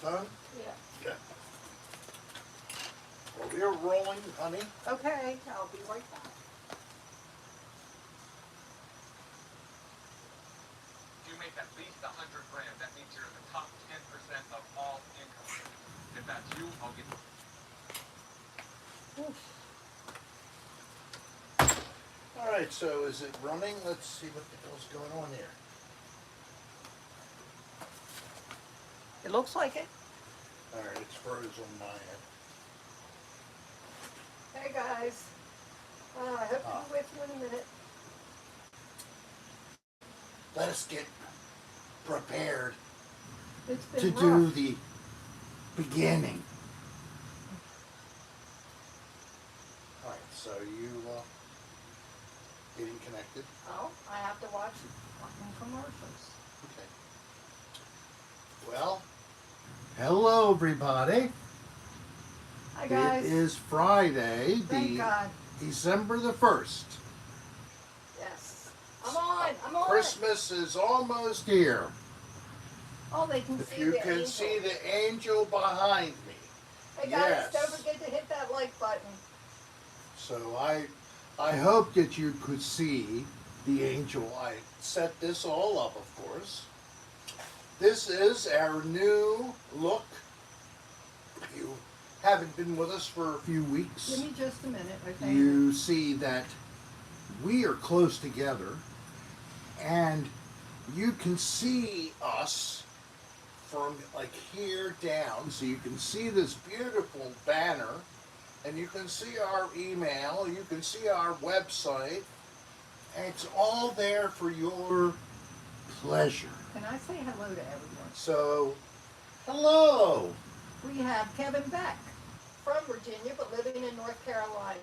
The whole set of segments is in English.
phone? Yeah. Yeah. Well, we're rolling, honey. Okay, I'll be right back. You make at least $100 grand. That means you're in the top 10% of all income. If that's you, I'll get. Oof. All right, so is it running? Let's see what the hell's going on here. It looks like it. All right, it's froze on my end. Hey guys. I hope to be with you in a minute. Let us get prepared It's been to rough. do the beginning. All right, so you getting connected? Oh, I have to watch fucking commercials. Okay. Well, hello everybody. Hi guys. It is Friday, Thank God. December the 1st. Yes. I'm on. Christmas is almost here. Oh, they can If see you the can angel. see the angel behind me. Hey guys, Yes. don't forget to hit that like button. So I hope that you could see the angel. I set this all up, of course. This is our new look. If you haven't been with us for a few weeks, Give me just a minute, okay? you see that we are close together, and you can see us from like here down. So you can see this beautiful banner, and you can see our email, you can see our website, and it's all there for your pleasure. Can I say hello to everyone? So, hello. We have Kevin Beck from Virginia but living in North Carolina.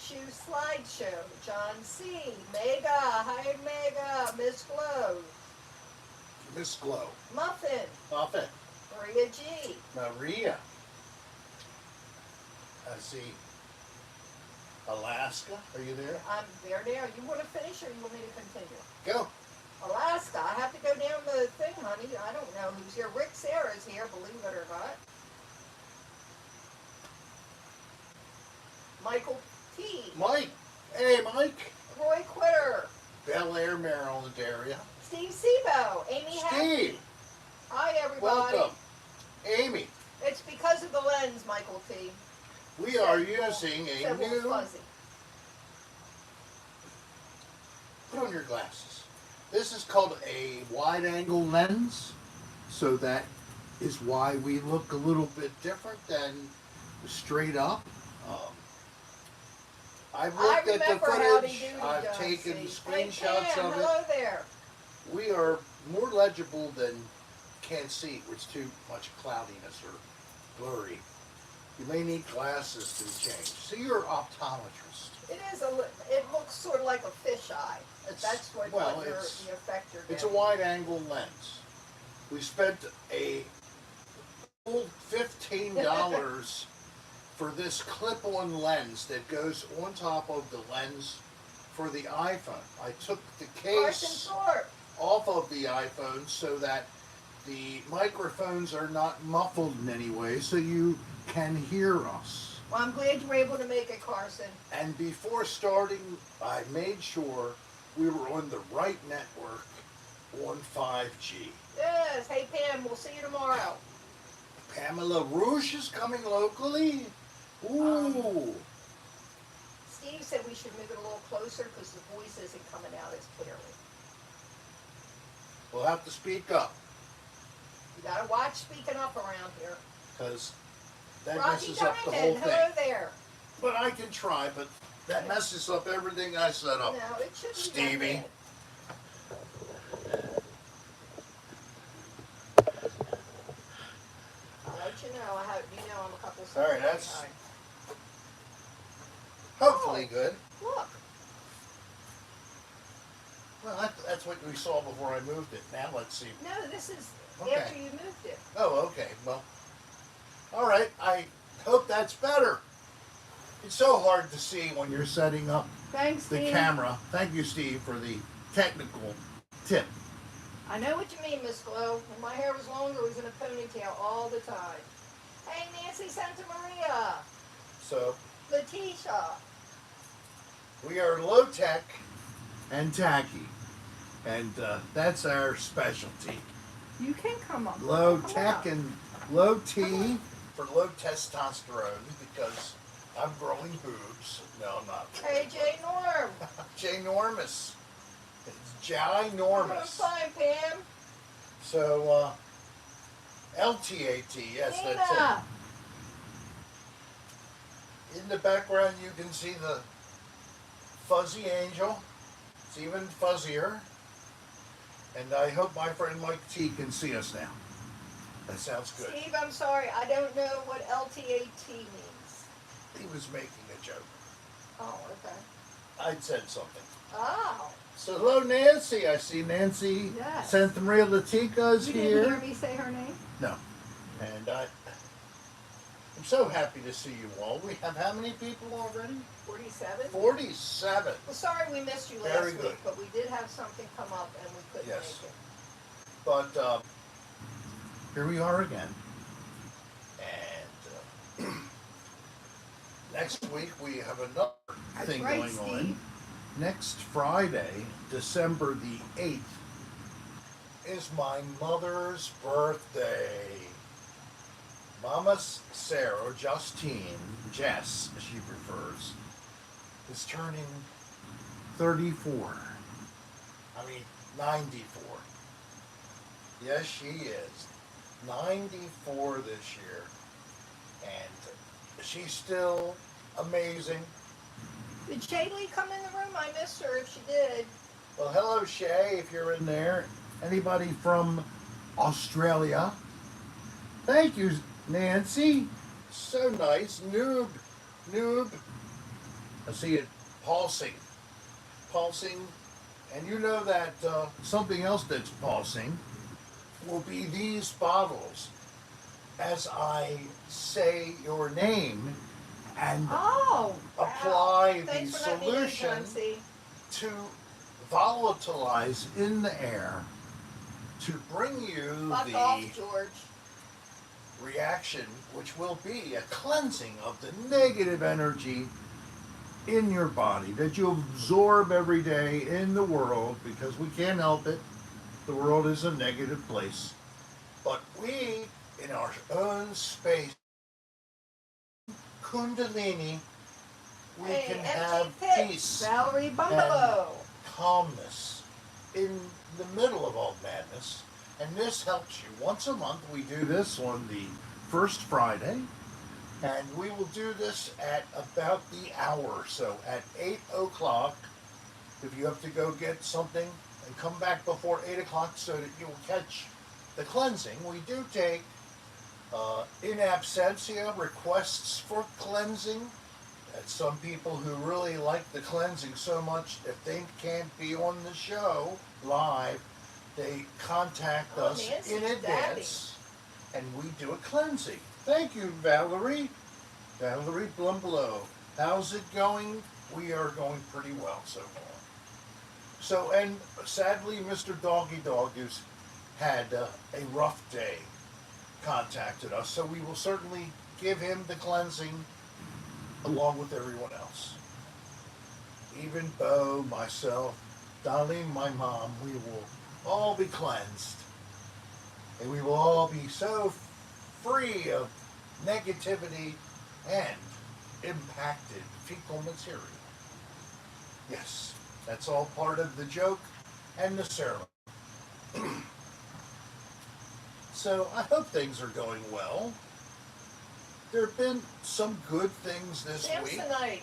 Shoe Slideshow, John C. Mega, hi Mega, Miss Glow, Miss Glow. Muffin, Muffin. Maria G. Maria. I see. Alaska, are you there? I'm there now. You want to finish or you want me to continue? Go. Alaska, I have to go down the thing, honey. I don't know who's here. Rick Serra is here, believe it or not. Michael T. Mike. Hey, Mike. Roy Quitter. Bel Air, Maryland area. Steve Sebo. Amy Hackney. Steve. Hi, everybody. Welcome. Amy. It's because of the lens, Michael T. We are using a Said new... fuzzy. Put on your glasses. This is called a wide-angle lens, so that is why we look a little bit different than straight up. I've looked at the remember Howdy footage. Doody, I've John taken C. screenshots Hey, Pam, of it. hello there. We are more legible than can't see. It's too much cloudiness or blurry. You may need glasses to be changed. See, you're an optometrist. It is it looks sort of like a fish eye. That's what, well, the it's- effect you're It's a getting. wide-angle lens. We spent a full $15 for this clip-on lens that goes on top of the lens for the iPhone. I took the Carson case Thorpe. off of the iPhone so that the microphones are not muffled in any way, so you can hear us. Well, I'm glad you were able to make it, Carson. And before starting, I made sure we were on the right network on 5G. Yes. Hey, Pam, we'll see you tomorrow. Pamela Rouge is coming locally. Ooh. Steve said we should move it a little closer because the voice isn't coming out as clearly. We'll have to speak up, You gotta watch speaking up around here. because that Rocky messes up the whole Diamond, thing. hello there. But I can try, but that messes up everything I set up. No, it shouldn't be Stevie. that bad. I'll let you know. I'm a couple All right, seconds that's behind. hopefully good. Look. Well, that's what we saw before I moved it. Now let's see. No, this is Okay. after you moved it. Oh, okay. Well, all right. I hope that's better. It's so hard to see when you're setting up Thanks, the Steve. camera. Thank you, Steve, for the technical tip. I know what you mean, Miss Glow. When my hair was longer, it was in a ponytail all the time. Hey, Nancy Santa Maria. So Letitia. we are low tech and tacky, and that's our specialty. You can come up. Low Come tech up. and low T for low testosterone because I'm growing boobs. No, I'm not. Hey, Jay Norm. Ginormous. It's I'm doing ginormous. fine, Pam. So, LTAT, yes, that's Nina. it. In the background, you can see the fuzzy angel. It's even fuzzier. And I hope my friend Mike T can see us now. That sounds good. Steve, I'm sorry. I don't know what LTAT means. He was making a joke. Oh, okay. I'd said something. Oh. So hello, Nancy. I see Nancy Yes. Santa Maria Latica is You here. didn't hear me say her name? No. And I'm so happy to see you all. We have how many people already? 47? 47. Well, sorry we missed you last Very week, good. but we did have something come up and we couldn't Yes. make it. But here we are again. And next week we have another That's thing right, going Steve. on. Next Friday, December the 8th, is my mother's birthday. Mama Sarah, Justine, Jess, as she prefers, is turning 34. I mean, 94. Yes, she is. 94 this year. And she's still amazing. Did Shaylee come in the room? I missed her if she did. Well, hello, Shay, if you're in there. Anybody from Australia? Thank you, Nancy. So nice. Noob. I see it pulsing. And you know that something else that's pulsing will be these bottles as I say your name and Oh, wow. apply the Thanks for letting me in, solution John C. to volatilize in the air to bring you Fuck the off, George. reaction, which will be a cleansing of the negative energy in your body that you absorb every day in the world, because we can't help it. The world is a negative place. But we, in our own space, Kundalini, we Hey, can empty have pit. peace, Valerie Bungalow. calmness in the middle of all madness. And this helps you. Once a month, we do this on the first Friday. And we will do this at about the hour. So at 8 o'clock, if you have to go get something and come back before 8 o'clock so that you will catch the cleansing, we do take in absentia requests for cleansing. That some people who really like the cleansing so much, if they can't be on the show live, they contact Oh, us Nancy's in dabbing. advance and we do a cleansing. Thank you, Valerie. Valerie Blumbelow. How's it going? We are going pretty well so far. So, and sadly, Mr. Doggy Dog has had a rough day, contacted us, so we will certainly give him the cleansing along with everyone else. Even Bo, myself, Darlene, my mom, we will all be cleansed. And we will all be so free of negativity and impacted fecal material. Yes, that's all part of the joke and the ceremony. So I hope things are going well. There have been some good things this week. Samsonite.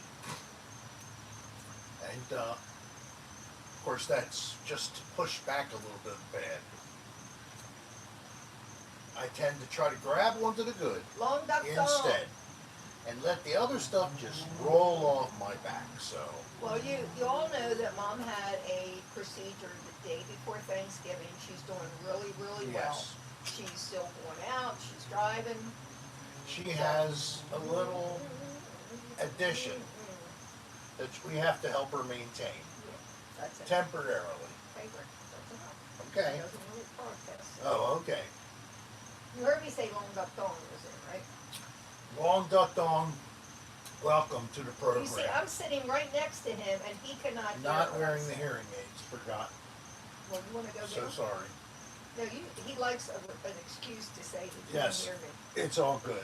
And of course that's just pushed back a little bit bad. I tend to try to grab onto the good Long duck instead and let the other stuff just roll off my back. So Well, you all know that Mom had a procedure the day before Thanksgiving. She's doing really, really well. yes, She's still going out. She's driving. she has a little addition that we have to help her maintain That's it. temporarily. Favorite. That's enough. Okay. She doesn't really podcast. Oh, okay. You heard me say Long Duck Dong was in, right? Long Duck Dong, welcome to the program. You see, I'm sitting right next to him, and he cannot hear Not us. wearing the hearing aids, forgot. Well, you want to go So get him? sorry. No, he likes an excuse to say he Yes. can't hear me. It's all good.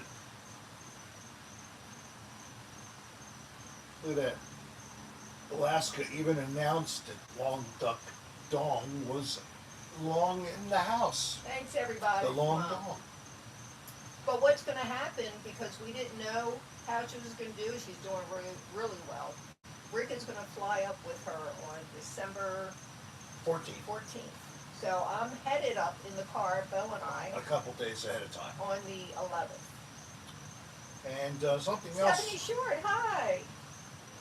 Look at that. Alaska even announced that Long Duck Dong was long in the house. Thanks, everybody. The Long Come on. Dong. But what's going to happen, because we didn't know how she was going to do, she's doing really, really well. Rick is going to fly up with her on December 14. 14th. So I'm headed up in the car, Bo and I, A couple days ahead of time. on the 11th. And something Stephanie else. Short, hi.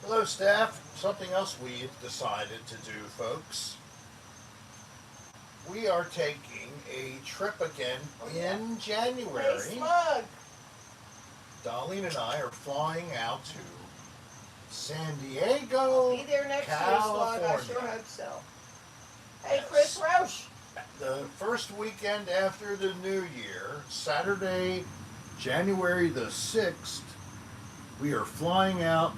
Hello, staff. Something else we've decided to do, folks. We are taking a trip again in Hey, January. Slug. Darlene and I are flying out to San Diego, Be there next year, Slug. I sure hope so. Hey, Chris Roche. The first weekend after the New Year, Saturday, January the 6th, we are flying out,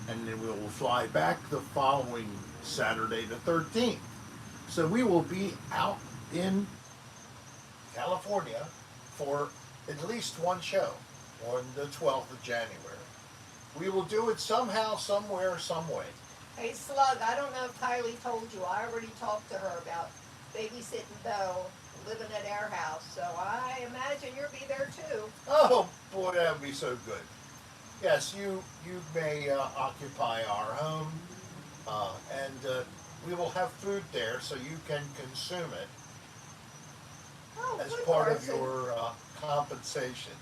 and then we will fly back the following Saturday the 13th. So we will be out in California for at least one show on the 12th of January. We will do it somehow, somewhere, some way. Hey, Slug, I don't know if Kylie told you, I already talked to her about babysitting Bo, living at our house, so I imagine you'll be there too. Oh boy, that would be so good. Yes, you may occupy our home, and we will have food there so you can consume it Oh, as good part of person. your compensation.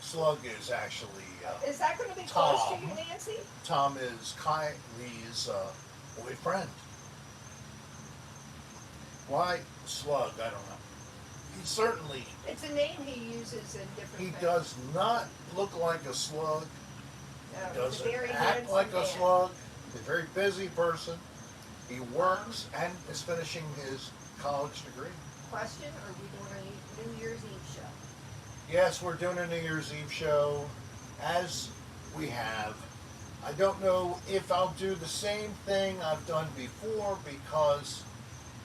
Slug is actually, Is that going to be Tom. close to you, Nancy? Tom is Kylie's boyfriend. Why Slug? I don't know. He certainly, It's a name he uses in different he things. does not look like a slug. No, He he's a doesn't very act handsome like a man. slug. He's a very busy person. He works and is finishing his college degree. Question, are we doing a New Year's Eve show? Yes, we're doing a New Year's Eve show, as we have. I don't know if I'll do the same thing I've done before because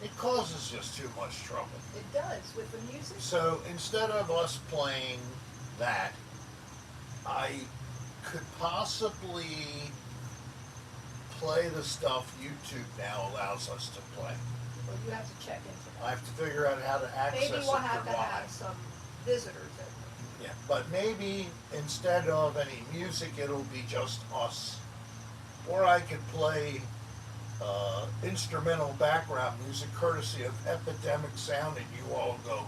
it causes just too much trouble. It does, with the music. So instead of us playing that, I could possibly play the stuff YouTube now allows us to play. Well, you have to check into I that. have to figure out how to access Maybe it we'll have for to have live. some visitors in. Yeah, but maybe instead of any music, it'll be just us. Or I could play instrumental background music courtesy of Epidemic Sound, and you all go.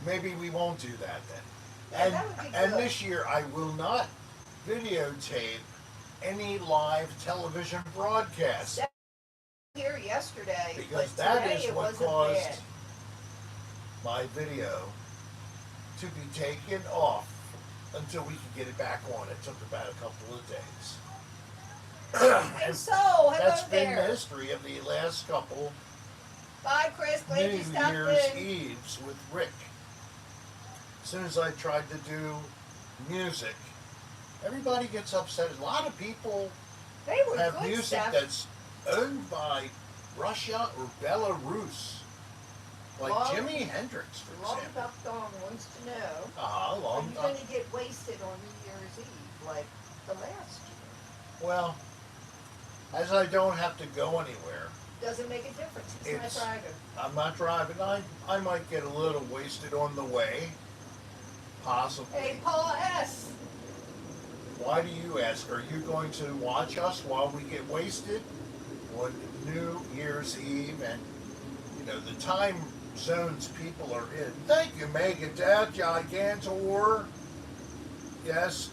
Maybe we won't do that then. Yeah, that would be And good. this year I will not videotape any live television broadcasts Here yesterday, because but that today is it what wasn't caused bad. my video to be taken off until we could get it back on. It took about a couple of days. And And so, hello that's been the there. history of the last couple Bye, Chris. Glad New you stopped Year's in. Eves with Rick. As soon as I tried to do music, everybody gets upset. A lot of people They were have good music stuff. that's owned by Russia or Belarus. Like Long- Jimi Hendrix, for Long example. Duck Dong wants to know, Uh-huh, are long you Duck. going to get wasted on New Year's Eve like the last year? Well, as I don't have to go anywhere, Doesn't make a difference. He's It's- not driving. I'm not driving. I might get a little wasted on the way. Possibly. Hey, Paul S. Why do you ask? Are you going to watch us while we get wasted on New Year's Eve and, you know, the time zones people are in? Thank you, Megadeth, Gigantor. Yes,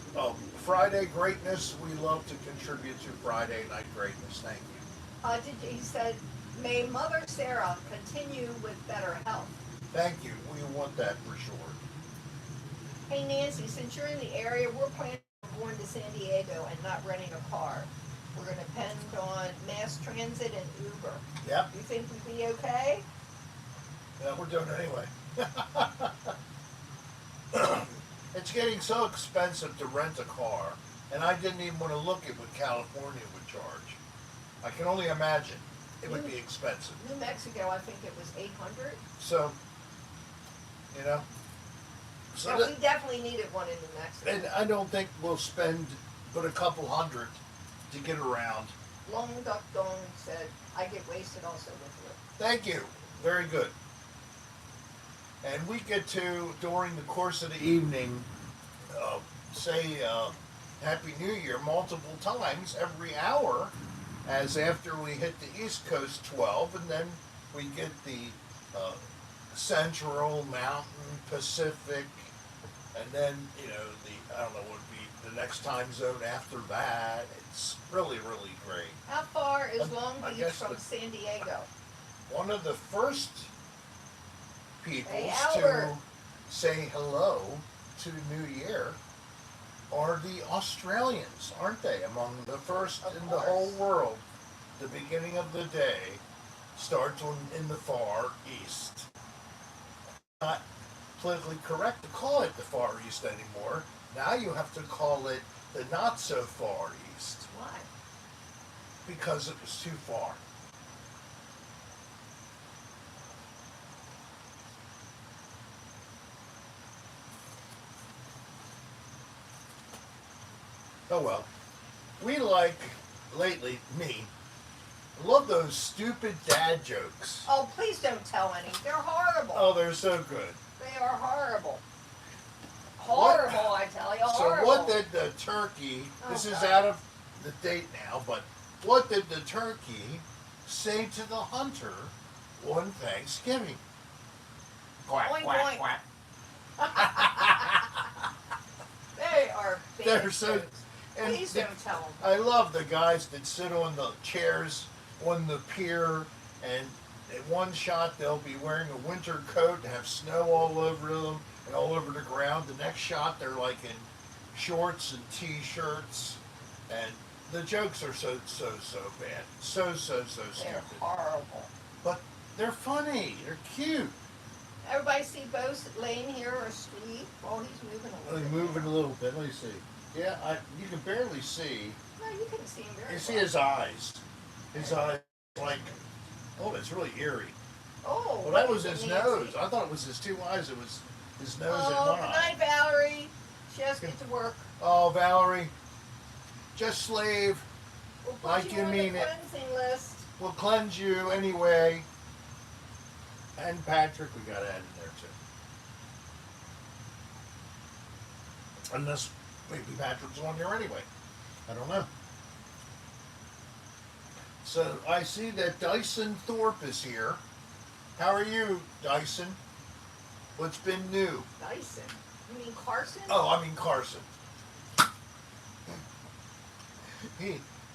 Friday Greatness. We love to contribute to Friday Night Greatness. Thank you. He said, may Mother Sarah continue with better health. Thank you. We want that for sure. Hey, Nancy, since you're in the area, we're planning on going to San Diego and not renting a car. We're going to depend on mass transit and Uber. Yep. You think we'd be okay? Yeah, we're doing it anyway. It's getting so expensive to rent a car, and I didn't even want to look at what California would charge. I can only imagine it would be expensive. New Mexico, I think it was 800. So, you know. So Yeah, we definitely needed one in New Mexico. and I don't think we'll spend but a couple hundred to get around. Long Duck Dong said, I get wasted also with you. Thank you. Very good. And we get to, during the course of the evening, say Happy New Year multiple times every hour, as after we hit the East Coast 12, and then we get the Central, Mountain, Pacific, and then, you know, I don't know what would be the next time zone after that. It's really, really great. How far is Long I Beach guess from the- San Diego? One of the first people Hey, to Albert. say hello to the new year are the Australians, aren't they? Among the first Of in the course. whole world. The beginning of the day starts in the far east. Not politically correct to call it the far east anymore. Now you have to call it the not so far east Why? because it was too far. Oh well. We like, lately, me, love those stupid dad jokes. Oh, please don't tell any. They're horrible. Oh, they're so good. They are horrible. Horrible, I tell you, So horrible. what did the turkey, this Oh, is God. out of the date now, but what did the turkey say to the hunter on Thanksgiving? Quack, Oink, quack, oink. quack. They are bad They're so- jokes. and Please the- don't tell them. I love the guys that sit on the chairs on the pier, and in one shot they'll be wearing a winter coat and have snow all over them and all over the ground. The next shot they're like in shorts and t-shirts, and the jokes are so bad, so They're stupid. horrible. But they're funny. They're cute. Everybody see Bo laying here asleep? Oh, he's moving a Let little me bit. move it a little bit. Let me see. Yeah, you can barely see. No, you can see him very You see well. his eyes. His eyes like, oh, it's really eerie. Oh, Well, that what was is his it, Nancy? nose. I thought it was his two eyes. It was his nose and Oh, one good eye. night, Valerie. She has to get to work. Oh, Valerie, just slave. We'll put Like you you on mean the it. cleansing list. We'll cleanse you anyway. And Patrick, we got to add in there too. Unless maybe Patrick's on there anyway. I don't know. So I see that Dyson Thorpe is here. How are you, Dyson? What's been new? Dyson. You mean Carson? Oh, I mean Carson.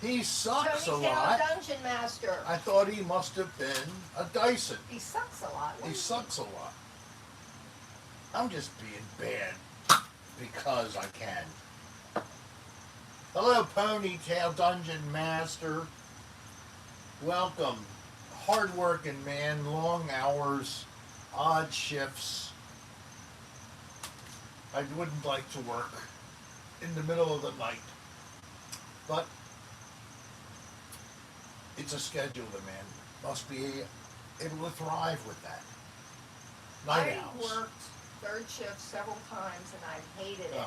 He sucks a Tony lot. Town Dungeon Master. I thought he must have been a Dyson. He sucks a lot. He sucks a lot. I'm just being bad because I can. Hello, Ponytail Dungeon Master. Welcome. Hard-working man, long hours, odd shifts. I wouldn't like to work in the middle of the night. But it's a schedule, the man must be able to thrive with that. Night I owls. worked third shift several times and I hated it. Ugh.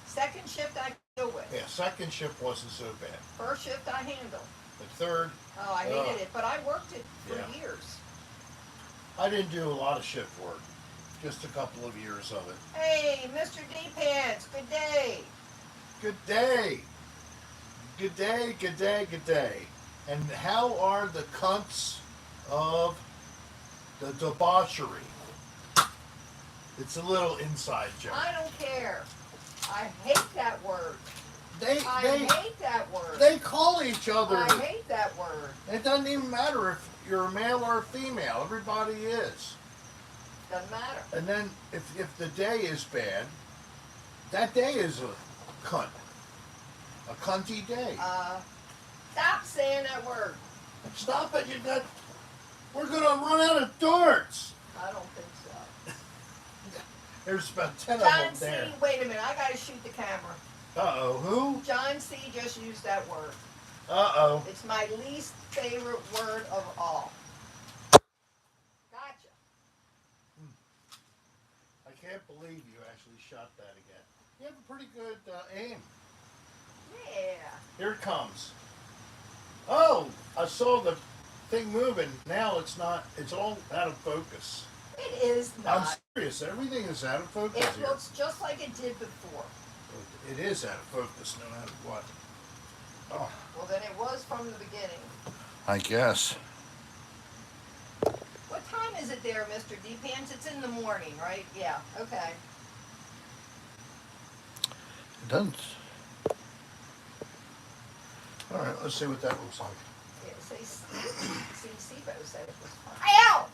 Second shift I deal with. Yeah, second shift wasn't so bad. First shift I handle. The third, Oh, I hated Ugh. it, but I worked it for Yeah. years. I didn't do a lot of shift work. Just a couple of years of it. Hey, Mr. D Pants, good day. Good day. Good day, good day, good day. And how are the cunts of the debauchery? It's a little inside joke. I don't care. I hate that word. They I hate that word. they call each other. I hate that word. It doesn't even matter if you're a male or a female. Everybody is. Doesn't matter. And then if the day is bad, that day is a cunt. A cunty day. Stop saying that word. Stop it! We're gonna run out of darts. I don't think so. There's about 10 John of C., them there. wait a minute, I gotta shoot the camera. Uh-oh, who? John C. just used that word. Uh-oh. It's my least favorite word of all. Gotcha. I can't believe you actually shot that again. You have a pretty good aim. Yeah. Here it comes. Oh, I saw the thing moving. Now it's not. It's all out of focus. It is I'm not. serious. Everything is out of focus It here. looks just like it did before. It is out of focus no matter what. Oh. Well, then it was from the beginning. I guess. What time is it there, Mr. D-Pants? It's in the morning, right? Yeah, okay. It doesn't. All right, let's see what that looks like. Yeah, see, Sibo said it was fun. Ow!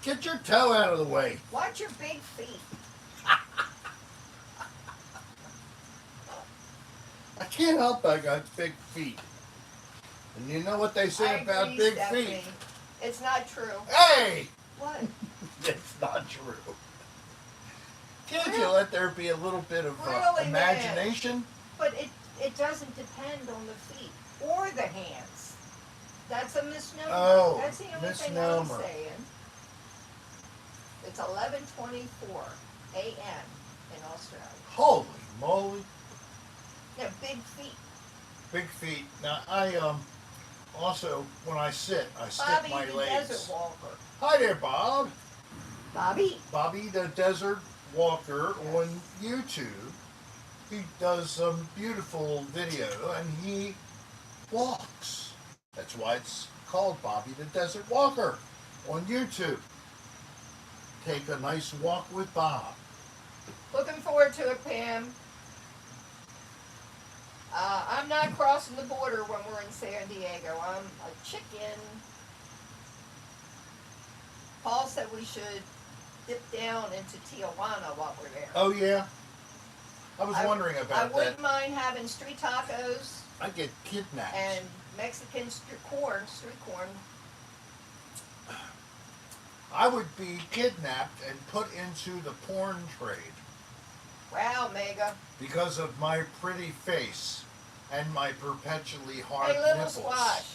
Get your toe out of the way. Watch your big feet. I can't help I got big feet. And you know what they say I about agree, big Stephanie. feet? It's not true. Hey! What? It's not true. Can't you Really? let there be a little bit of Really, imagination? But it doesn't depend on the feet or the hands. That's a misnomer. Oh, That's the only misnomer. thing I'm saying. It's 11:24 a.m. in Australia. Holy moly. Yeah, big feet. Big feet. Now, I also, when I sit, I stick Bobby my the legs. Desert Walker. Hi there, Bob. Bobby? Bobby the Desert Walker on YouTube. He does some beautiful video and he walks. That's why it's called Bobby the Desert Walker on YouTube. Take a nice walk with Bob. Looking forward to it, Pam. I'm not crossing the border when we're in San Diego. I'm a chicken. Paul said we should dip down into Tijuana while we're there. Oh yeah? I was wondering I about wouldn't that. mind having street tacos I get kidnapped. and Mexican street corn. I would be kidnapped and put into the porn trade Wow, Mega. because of my pretty face and my perpetually hard Hey, little nipples. squash.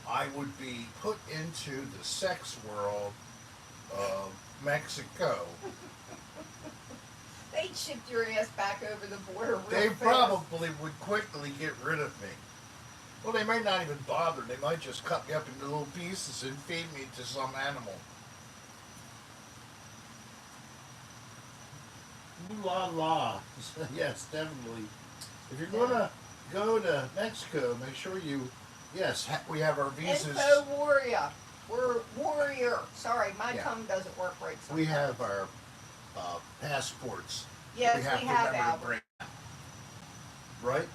I would be put into the sex world of Mexico. They'd ship your ass back over the border real They fast. probably would quickly get rid of me. Well, they may not even bother. They might just cut me up into little pieces and feed me to some animal. Ooh la la. Yes, definitely. If you're going to go to Mexico, make sure you, yes, we have our visas. Info warrior. We're warrior. Sorry, my Yeah. tongue doesn't work right sometimes. We have our passports. Yes, we have to have remember Albert. to bring. Right?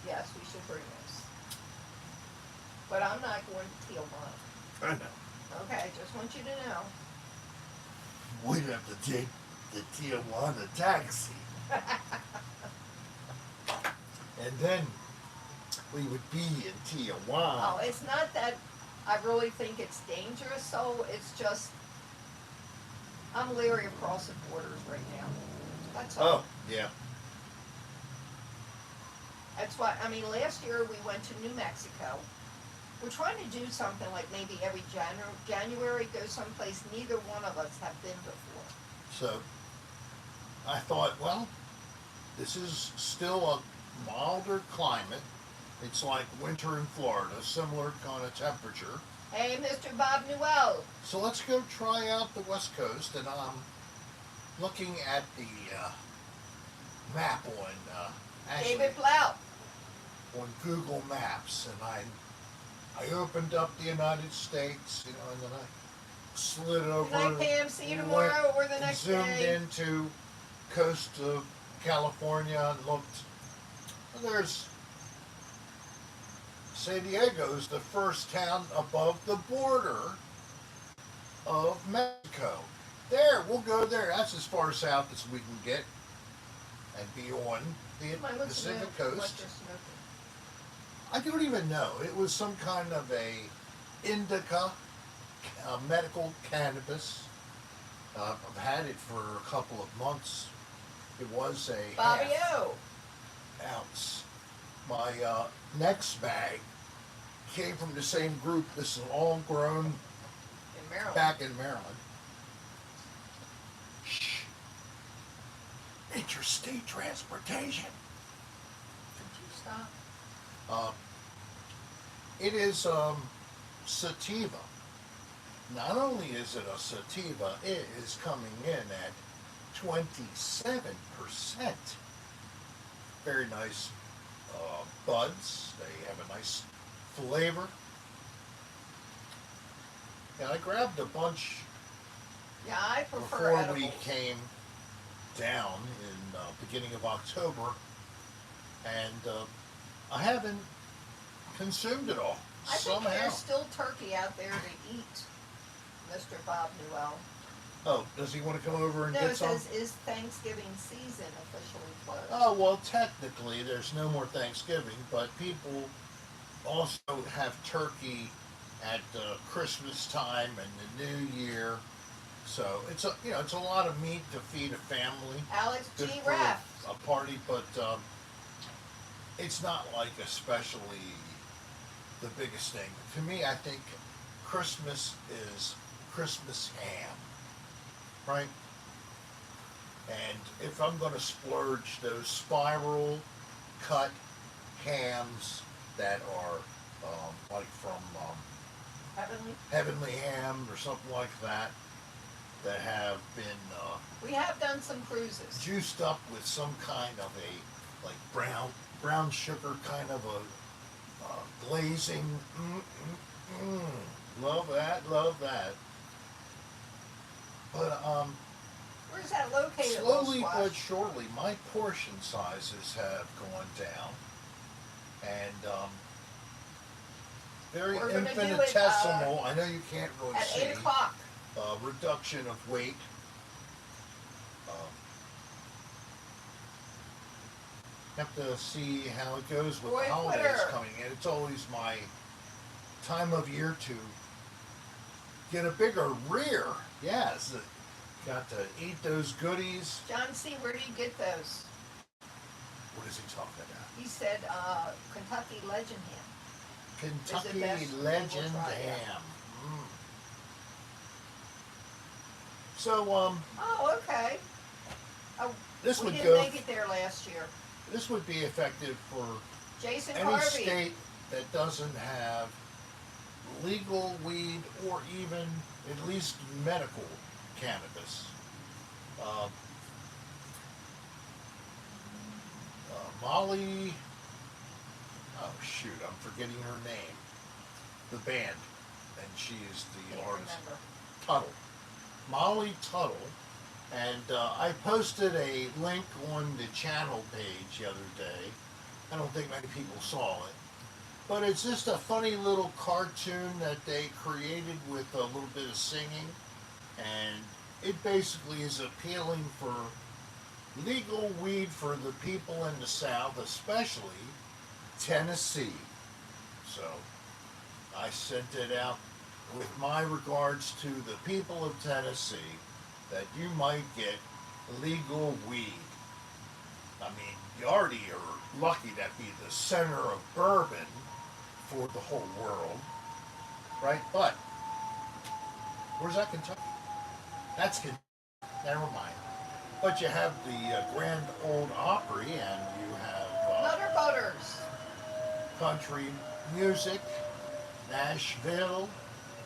Yes, we should bring this. But I'm not going to Tijuana. I know. Okay, just want you to know. We'd have to take the Tijuana taxi. And then we would be in Tijuana. Oh, it's not that I really think it's dangerous, so it's just I'm leery of crossing borders right now. That's all. Oh, yeah. That's why, I mean, last year we went to New Mexico. We're trying to do something like maybe every January, go someplace neither one of us have been before. So I thought, well, this is still a milder climate. It's like winter in Florida, similar kind of temperature. Hey, Mr. Bob Newell. So let's go try out the West Coast, and I'm looking at the map on actually David Blau. on Google Maps, and I opened up the United States, you know, and then I slid over. Good night, Pam. See you and tomorrow or the and next zoomed day. into coast of California and looked. And there's San Diego's the first town above the border of Mexico. There, we'll go there. That's as far south as we can get and be on the Come on, let's Pacific smoke. coast. Let's just smoke it. I don't even know. It was some kind of a indica, medical cannabis. I've had it for a couple of months. It was a Bobby half O. ounce. My next bag came from the same group. This is all grown In Maryland. back in Maryland. Shh. Interstate transportation. Could you stop? It is sativa. Not only is it a sativa, it is coming in at 27%. Very nice buds. They have a nice flavor. And I grabbed a bunch Yeah, I prefer before edibles. we came down in beginning of October, and I haven't consumed it all. I think Somehow. there's still turkey out there to eat, Mr. Bob Newell. Oh, does he want to come over and No, get it some? says, is Thanksgiving season officially closed? Oh, well, technically, there's no more Thanksgiving, but people also have turkey at Christmas time and the New Year. So it's it's a lot of meat to feed a family. Alex Good G. for Raff. a party, but it's not like especially the biggest thing. To me, I think Christmas is Christmas ham, right? And if I'm going to splurge, those spiral cut hams that are like from Heavenly. Heavenly Ham or something like that, that have been We have done some cruises. juiced up with some kind of a like brown sugar kind of a glazing. Love that. But Where's that located? slowly Little but Squash? surely, my portion sizes have gone down, and very We're gonna do it, infinitesimal. I know you can't really At see 8 o'clock. reduction of weight. Have to see how it goes with Boy, the holidays Twitter. coming in. It's always my time of year to get a bigger rear. Yes, got to eat those goodies. John C., where do you get those? What is he talking about? He said Kentucky Legend Ham. Kentucky best. Legend We'll try it. Ham. So Oh, okay. Oh, this we would didn't go. make it there last year. This would be effective for Jason any Harvey. state that doesn't have legal weed or even at least medical cannabis. Molly, oh shoot, I'm forgetting her name. The band, and she is the Can't artist. remember. Tuttle. Molly Tuttle. And I posted a link on the channel page the other day. I don't think many people saw it. But it's just a funny little cartoon that they created with a little bit of singing. And it basically is appealing for legal weed for the people in the South, especially Tennessee. So I sent it out with my regards to the people of Tennessee, that you might get legal weed. I mean, you already are lucky to be the center of bourbon for the whole world, right? But where's that Kentucky? That's Kentucky. Never mind. But you have the Grand Ole Opry, and you have Nutter Butters. country music, Nashville,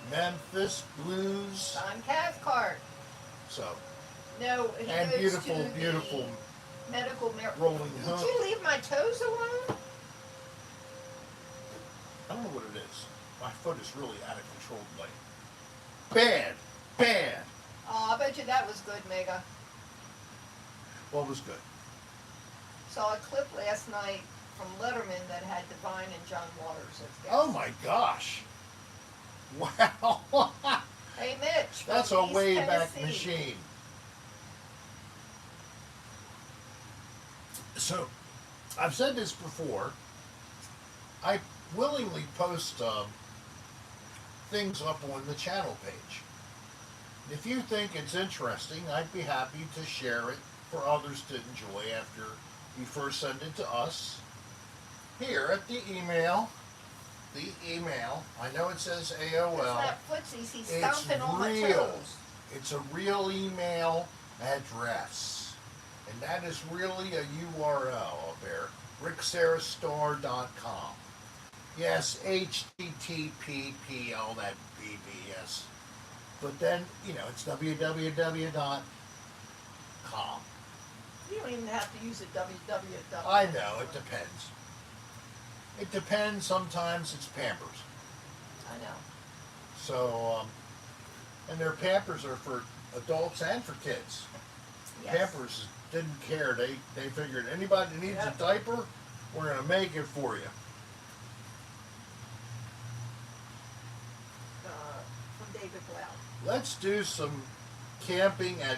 Memphis blues. Don Cathcart. So, No, he and goes beautiful, to beautiful the medical rolling Did hook. you leave my toes alone? I don't know what it is. My foot is really out of control today. Bad. Oh, I bet you that was good, Mega. What was good? Saw a clip last night from Letterman that had Divine and John Waters as guests. Oh my gosh. Wow. Hey, Mitch. from That's a East way back Tennessee. machine. So, I've said this before. I willingly post things up on the channel page. If you think it's interesting, I'd be happy to share it for others to enjoy after you first send it to us. Here at the email, I know it says AOL. It's not footsies, he's It's stomping on my real. toes. It's a real email address. And that is really a URL up there. rickserrastar.com. Yes, HTTP, all that BBS. But then, it's www.com. You don't even have to use a www. I know, it depends. It depends. Sometimes it's Pampers. I know. So, and their Pampers are for adults and for kids. Yes. Pampers didn't care. They figured anybody that needs Yep. a diaper, we're going to make it for you. From David Blau. Let's do some camping at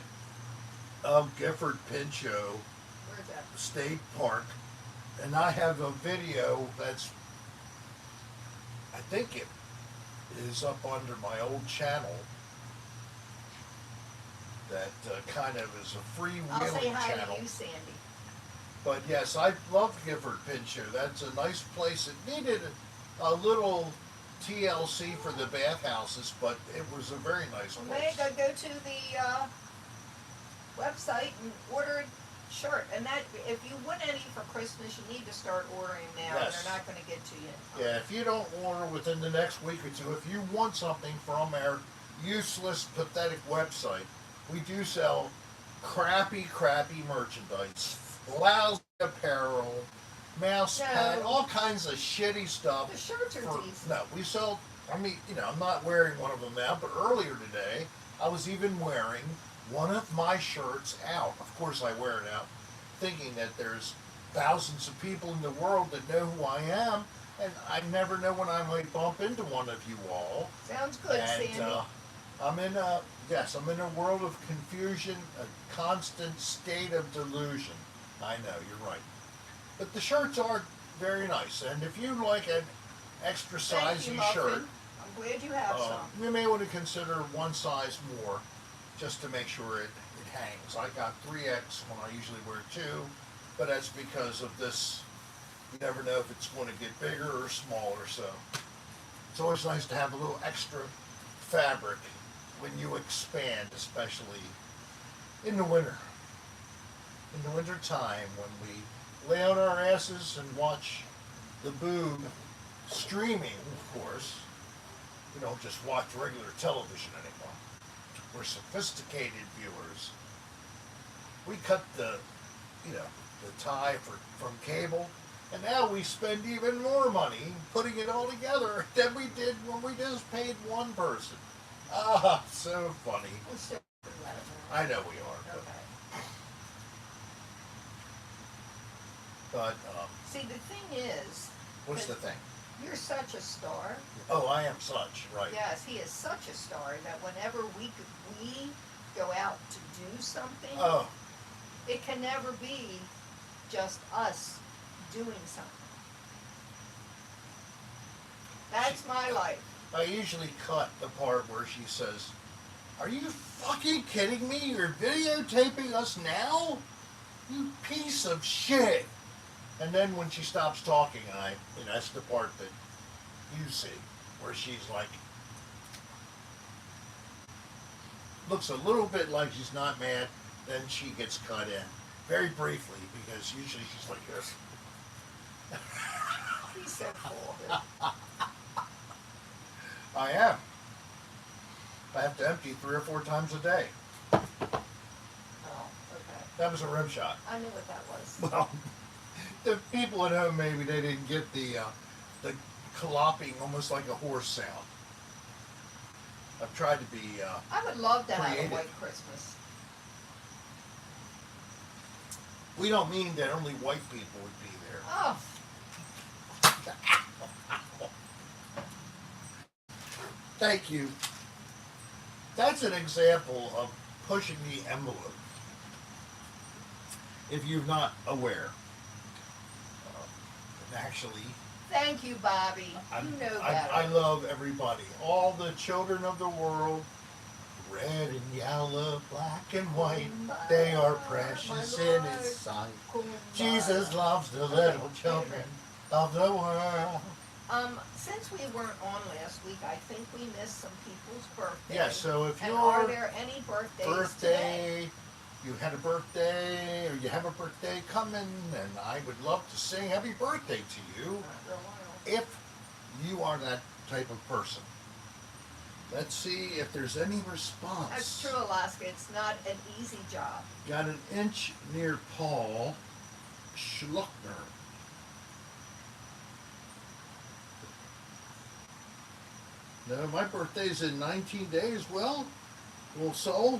Gifford Pinchot Where's that? State Park. And I have a video that's, I think it is up under my old channel that kind of is a I'll say freewheeling hi channel. to you, Sandy. But yes, I love Gifford Pinchot. That's a nice place. It needed a little TLC for the bathhouses, but it was a very nice place. Meg, go to the website and order a shirt. And that, if you want any for Christmas, you need to start ordering now. Yes. They're not going to get to you in time. Yeah, if you don't order within the next week or two, if you want something from our useless, pathetic website, we do sell crappy merchandise, lousy apparel, mouse pad, No. all kinds of shitty stuff. The shirts are decent. No, we sell, I'm not wearing one of them now, but earlier today, I was even wearing one of my shirts out. Of course I wear it out, thinking that there's thousands of people in the world that know who I am, and I never know when I might bump into one of you all. Sounds good, And Sandy. I'm in a world of confusion, a constant state of delusion. I know, you're right. But the shirts are very nice, and if you like an extra Thank you, sizey Muffin. shirt, I'm glad you have some. you may want to consider one size more, just to make sure it hangs. I got 3X when I usually wear 2, but that's because of this. You never know if it's going to get bigger or smaller, so it's always nice to have a little extra fabric when you expand, especially in the winter. In the winter time, when we lay on our asses and watch the boob streaming, of course. We don't just watch regular television anymore. We're sophisticated viewers. We cut the tie from cable, and now we spend even more money putting it all together than we did when we just paid one person. Ah, so funny. We'll still do that. I know we are, Okay. but See, the thing is, what's the thing? you're such a star. Oh, I am such, right? Yes, he is such a star that whenever we go out to do something, Oh, it can never be just us doing something. That's my life. I usually cut the part where she says, "Are you fucking kidding me? You're videotaping us now? You piece of shit!" And then when she stops talking, that's the part that you see, where she's like, looks a little bit like she's not mad, then she gets cut in. Very briefly, because usually she's like this. He's so full of it. I am. I have to empty 3 or 4 times a day. Oh, okay. That was a rim shot. I knew what that was. Well, the people at home, maybe they didn't get the clopping, almost like a horse sound. I've tried to be I would love to have a creative. white Christmas. we don't mean that only white people would be there. Oh, Thank you. That's an example of pushing the envelope. If you're not aware. Actually, Thank you, Bobby. You know better. I love everybody. All the children of the world, red and yellow, black and white, they are precious in His sight. Jesus loves the little children of the world. Since we weren't on last week, I think we missed some people's birthdays. Yeah, so if and you're are there any birthdays today? you had a birthday, or you have a birthday coming, and I would love to sing happy birthday to you if you are that type of person. Let's see if there's any response. That's true, Alaska. It's not an easy job. Got an inch near Paul Schluckner. No, my birthday's in 19 days. Well, so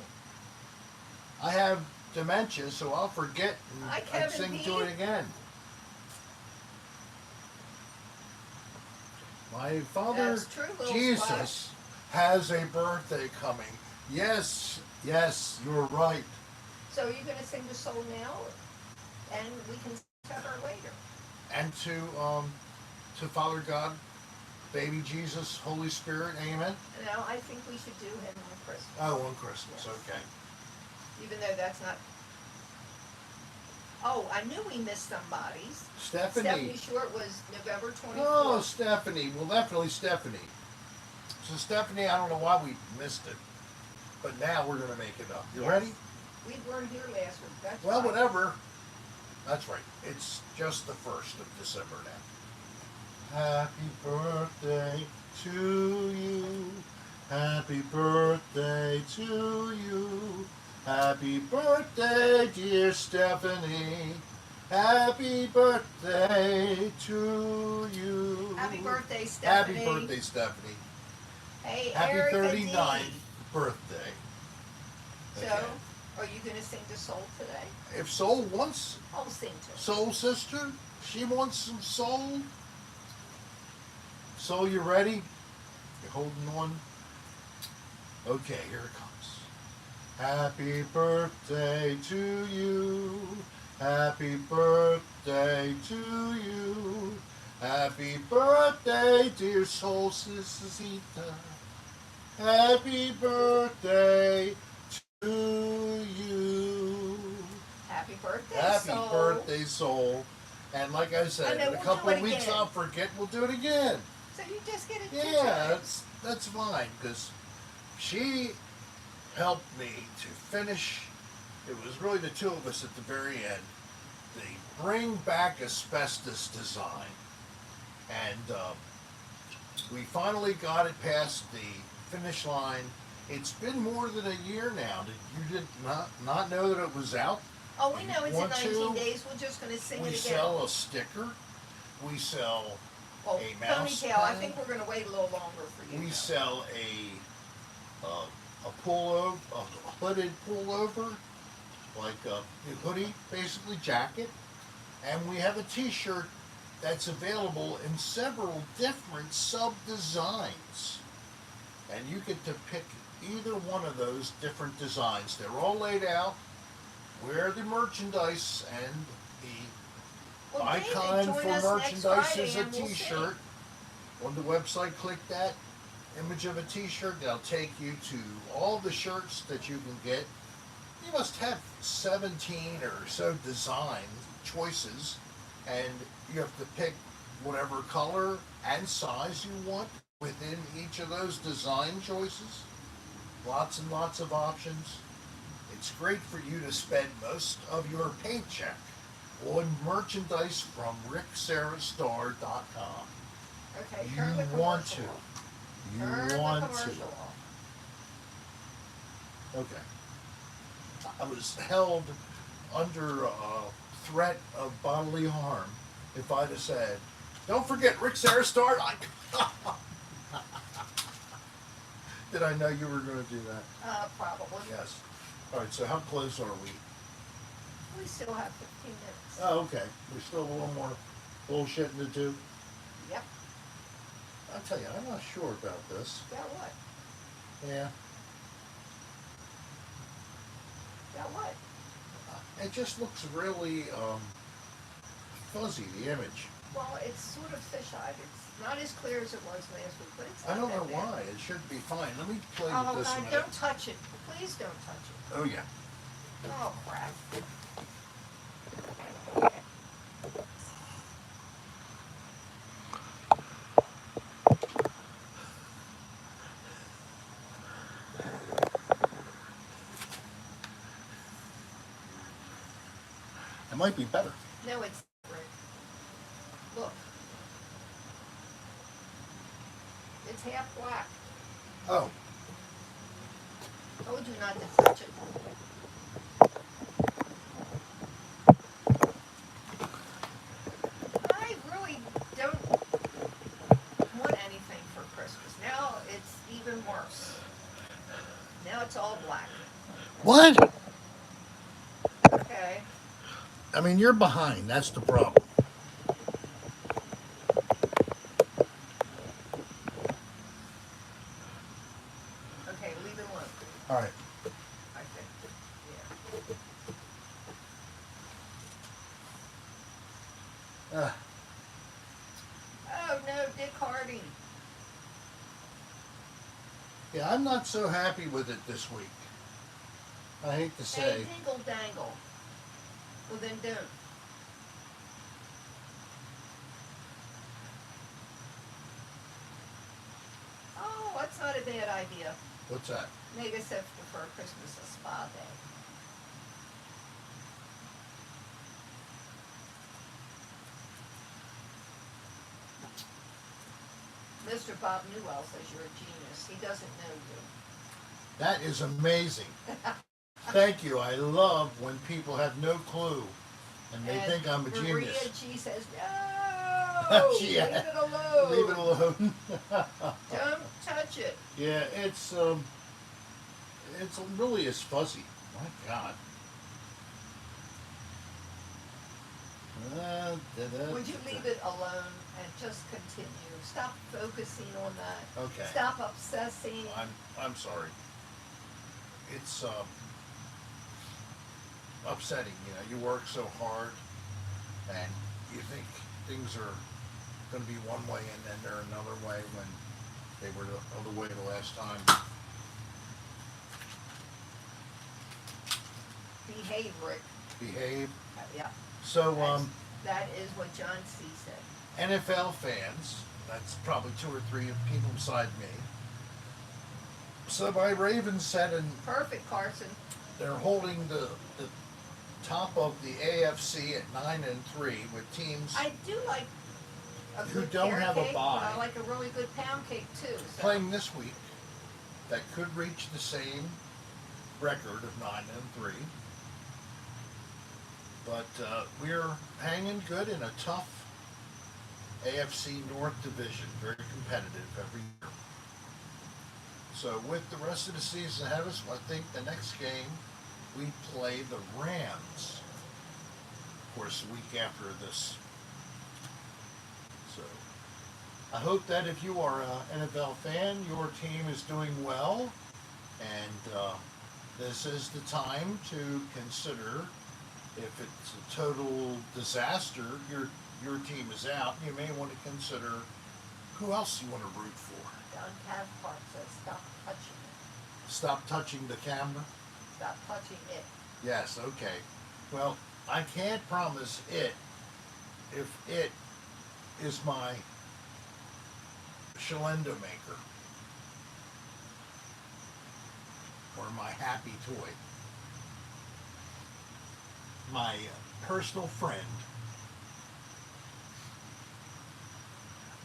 I have dementia, so I'll forget and Hi, I'd Kevin sing B. to it again. My father, That's true, little Jesus, has a birthday coming. Yes, you're right. So you're going to sing the soul now, and we can cover later. And to Father God, baby Jesus, Holy Spirit, amen. No, I think we should do him on Christmas. Oh, on Christmas, Yes. okay. Even though that's not. Oh, I knew we missed somebody's. Stephanie. Stephanie Short was November 24th. Oh, Stephanie. Well, definitely Stephanie. So, Stephanie, I don't know why we missed it, but now we're going to make it up. You Yes. ready? We weren't here last week. That's Well, right. whatever. That's right. It's just the 1st of December now. Happy birthday to you. Happy birthday to you. Happy birthday, dear Stephanie. Happy birthday to you. Happy birthday, Stephanie. Happy birthday, Stephanie. Hey, Happy Erica 39th D. birthday. So, Okay. are you going to sing to Soul today? If Soul wants, I'll sing to her. Soul sister, she wants some soul. Soul, you ready? You holding on? Okay, here it comes. Happy birthday to you. Happy birthday to you. Happy birthday, dear Soul Sisita. Happy birthday to you. Happy birthday, Happy Soul. birthday, Soul. And like I said, And then in a we'll couple do it of weeks again. I'll forget, we'll do it again. So you just get a Yeah, that's fine, because she helped me to finish. It was really the two of us at the very end. The Bring Back Asbestos design. And we finally got it past the finish line. It's been more than a year now. You did not know that it was out? Oh, we know it's in Want 19 to? days. We're just going to sing We it again. sell a sticker. We sell Oh, a mouse ponytail. I pad. think we're going to wait a little longer for you. We though. sell a pullover, a hooded pullover, like a hoodie, basically jacket, and we have a T-shirt that's available in several different sub-designs, and you get to pick either one of those different designs. They're all laid out. Where the merchandise and the Well, David, icon join for us next merchandise Friday is a and we'll sing. T-shirt. On the website, click that image of a T-shirt. That'll take you to all the shirts that you can get. You must have 17 or so design choices, and you have to pick whatever color and size you want within each of those design choices. Lots and lots of options. It's great for you to spend most of your paycheck on merchandise from rickserrastar.com. Okay, turn the You want commercial to. off. You Turn the want to. commercial off. Okay. I was held under threat of bodily harm if I'd have said, don't forget Rick Serra Star. Did I know you were going to do that? Probably. Yes. All right, so how close are we? We still have 15 minutes. Oh, okay. There's still a little more bullshitting to do. Yep. I'll tell you, I'm not sure about this. Got what? Yeah. Got what? It just looks really fuzzy, the image. Well, it's sort of fish-eyed. It's not as clear as it was last week, but it's I not don't that know bad. why. It should be fine. Let me play Oh, with this a God, minute. don't touch it. Please don't touch it. Oh, yeah. Oh, crap. It might be better. No, it's Rick. Look. It's half black. Oh, Told you not to touch it. I really don't want anything for Christmas. Now it's even worse. Now it's all black. what? Okay. I mean, you're behind. That's the problem. Okay, leave it alone. All right. I think. Yeah. Uh, Oh no, Dick Harding. yeah, I'm not so happy with it this week. I hate to Hey, say. dingle dangle. Well then don't. Oh, that's not a bad idea. What's that? Make us have for Christmas a spa day. Mr. Bob Newell says you're a genius. He doesn't know you. That is amazing. Thank you. I love when people have no clue and they think I'm a Maria genius. G says, no, Yeah. leave it alone. Leave it alone. Don't touch it. Yeah, it's really is fuzzy. My God. Would you leave it alone and just continue? Stop focusing on that. Okay. Stop obsessing. I'm sorry. It's upsetting. You know, you work so hard, and you think things are going to be one way, and then they're another way when they were the other way the last time. Behave, Rick. Behave. Yeah. So, That is what John C. said. NFL fans, that's probably 2 or 3 people beside me. So my Ravens said, and Perfect, Carson. they're holding the top of the AFC at 9-3 with teams I do like a who good don't carrot have a cake, bye. but I like a really good pound cake too. So. playing this week that could reach the same record of 9-3. But we're hanging good in a tough AFC North division, very competitive every year. So with the rest of the season ahead of us, I think the next game we play the Rams. Of course, a week after this. So I hope that if you are an NFL fan, your team is doing well, and this is the time to consider. If it's a total disaster, your team is out, you may want to consider who else you want to root for. John Cathcart says stop touching it. Stop touching the camera? Stop touching it. Yes, okay. Well, I can't promise it if it is my Shalenda maker or my happy toy. My personal friend,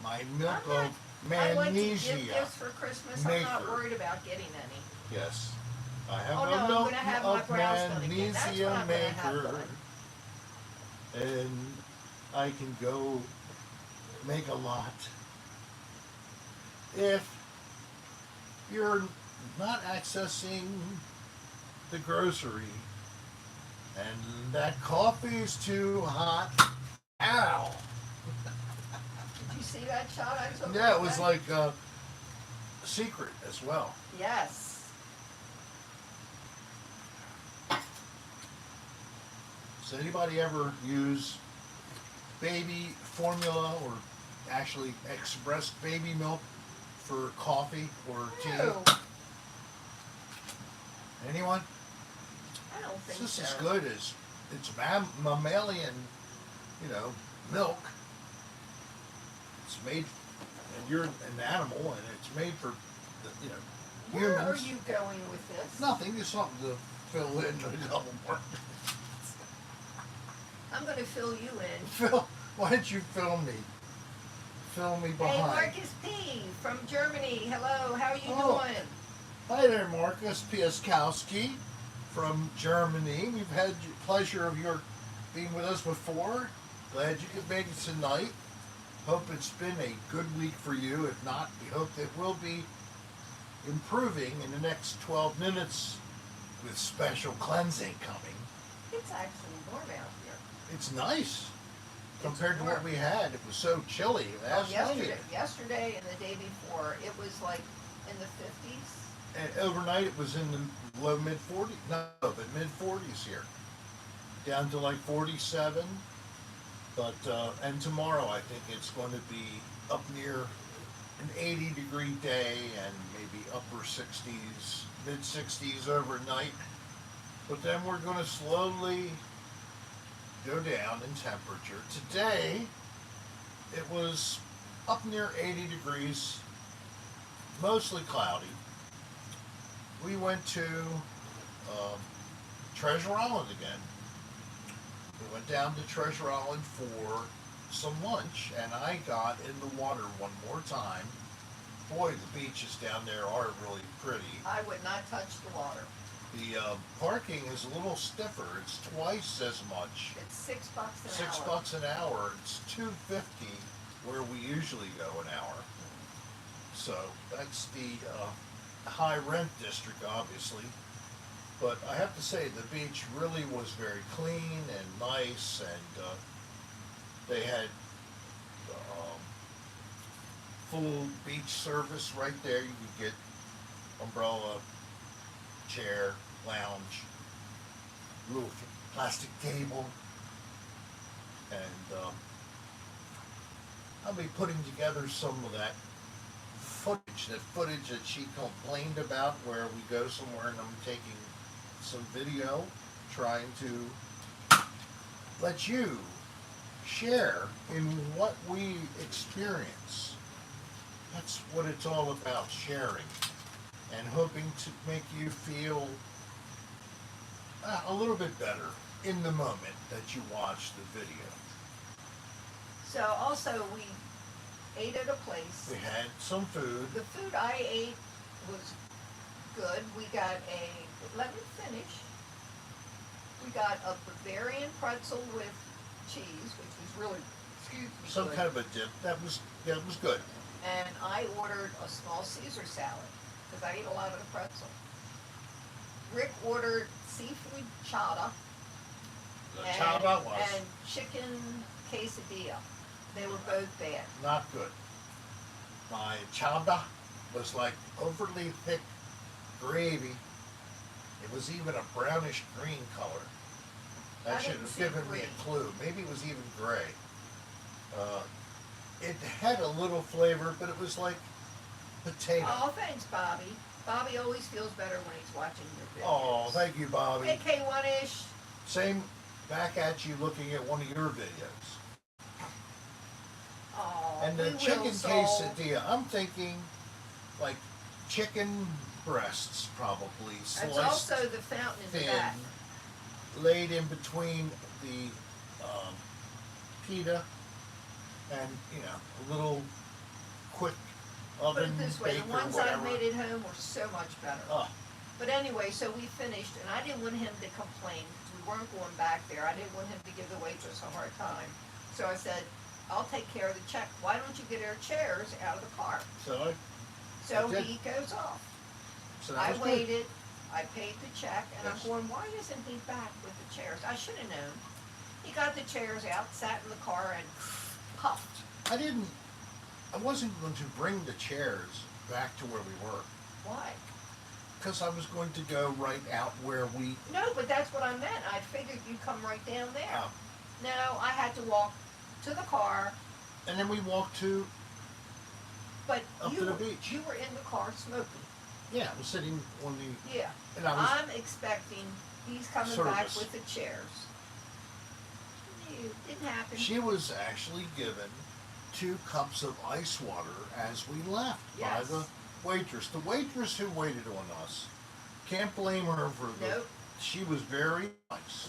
my milk of I like to give magnesia gifts for Christmas. I'm not maker. worried about getting any. Yes, I have Oh, no, a I'm milk gonna have my of brows done again. That's magnesia what I'm gonna have maker, done. and I can go make a lot. If you're not accessing the grocery and that coffee's too hot, ow! Did you see that shot I took? Yeah, it of was that? like secret as well. Yes. Does anybody ever use baby formula or actually expressed baby milk for coffee or tea? No, Anyone? I don't think It's just as so. good as it's mammalian, milk. It's made, and you're an animal, and it's made for, Where are humans. you going with this? Nothing, just something to fill in a couple more. I'm going to fill you in. Phil, why don't you fill me? Fill me Hey, behind. Marcus P. from Germany. Hello, how are you Oh. doing? Hi there, Marcus Piaskowski from Germany. We've had the pleasure of your being with us before. Glad you could make it tonight. Hope it's been a good week for you. If not, we hope it will be improving in the next 12 minutes with special cleansing coming. It's actually warm out here. It's nice compared to warm. what we had. It was so chilly last night. Yesterday and the day before, it was like in the 50s. And overnight it was in the low mid 40s. No, but mid 40s here. Down to like 47. But, and tomorrow I think it's going to be up near an 80-degree day and maybe upper 60s, mid 60s overnight. But then we're going to slowly go down in temperature. Today, it was up near 80 degrees, mostly cloudy. We went to Treasure Island again. We went down to Treasure Island for some lunch, and I got in the water one more time. Boy, the beaches down there are really pretty. I would not touch the water. The parking is a little stiffer. It's twice as much. It's $6 an Six hour. bucks an hour. It's $2.50 where we usually go an hour. So that's the high rent district, obviously. But I have to say the beach really was very clean and nice, and they had full beach service right there. You could get umbrella, chair, lounge, little plastic table, and I'll be putting together some of that footage that she complained about, where we go somewhere and I'm taking some video, trying to let you share in what we experience. That's what it's all about, sharing, and hoping to make you feel a little bit better in the moment that you watch the video. So also we ate at a place. We had some food. The food I ate was good. We got let me finish. We got a Bavarian pretzel with cheese, which was really, Some good. kind of a dip. That was good. And I ordered a small Caesar salad, because I eat a lot of the pretzel. Rick ordered seafood chowder The chowder was and chicken quesadilla. They were both bad. not good. My chowder was like overly thick gravy. It was even a brownish green color. I That should didn't have see given me green. a clue. Maybe it was even gray. It had a little flavor, but it was like potato. Oh, thanks, Bobby. Bobby always feels better when he's watching your videos. Oh, thank you, Bobby. Hey, K1-ish. Same back at you looking at one of your videos. Oh, And the we will, chicken Soul. quesadilla, I'm thinking like chicken breasts, probably That's sliced also the fountain in the thin, back. laid in between the pita and a little quick Put oven it this way, bake the or ones whatever. I made at home were so much better. Oh, But anyway, so we finished, and I didn't want him to complain, because we weren't going back there. I didn't want him to give the waitress a hard time. So I said, I'll take care of the check. Why don't you get our chairs out of the car? so So I did. he goes off. that I was good. waited, I paid the check, and Yes. I'm going, why isn't he back with the chairs? I should have known. He got the chairs out, sat in the car, and puffed. I wasn't going to bring the chairs back to where we were, Why? because I was going to go right out where we, No, but that's what I meant. I figured you'd come right down there. uh, No, I had to walk to to the car, And then we walked to, but Up you to the were, beach. you were in the car smoking. yeah, I was sitting on the, Yeah. and I was, I'm expecting he's coming back Service. with the chairs. It didn't happen. she was actually given 2 cups of ice water as we left by Yes. the waitress. The waitress who waited on us, can't blame her for the, Nope. she was very nice.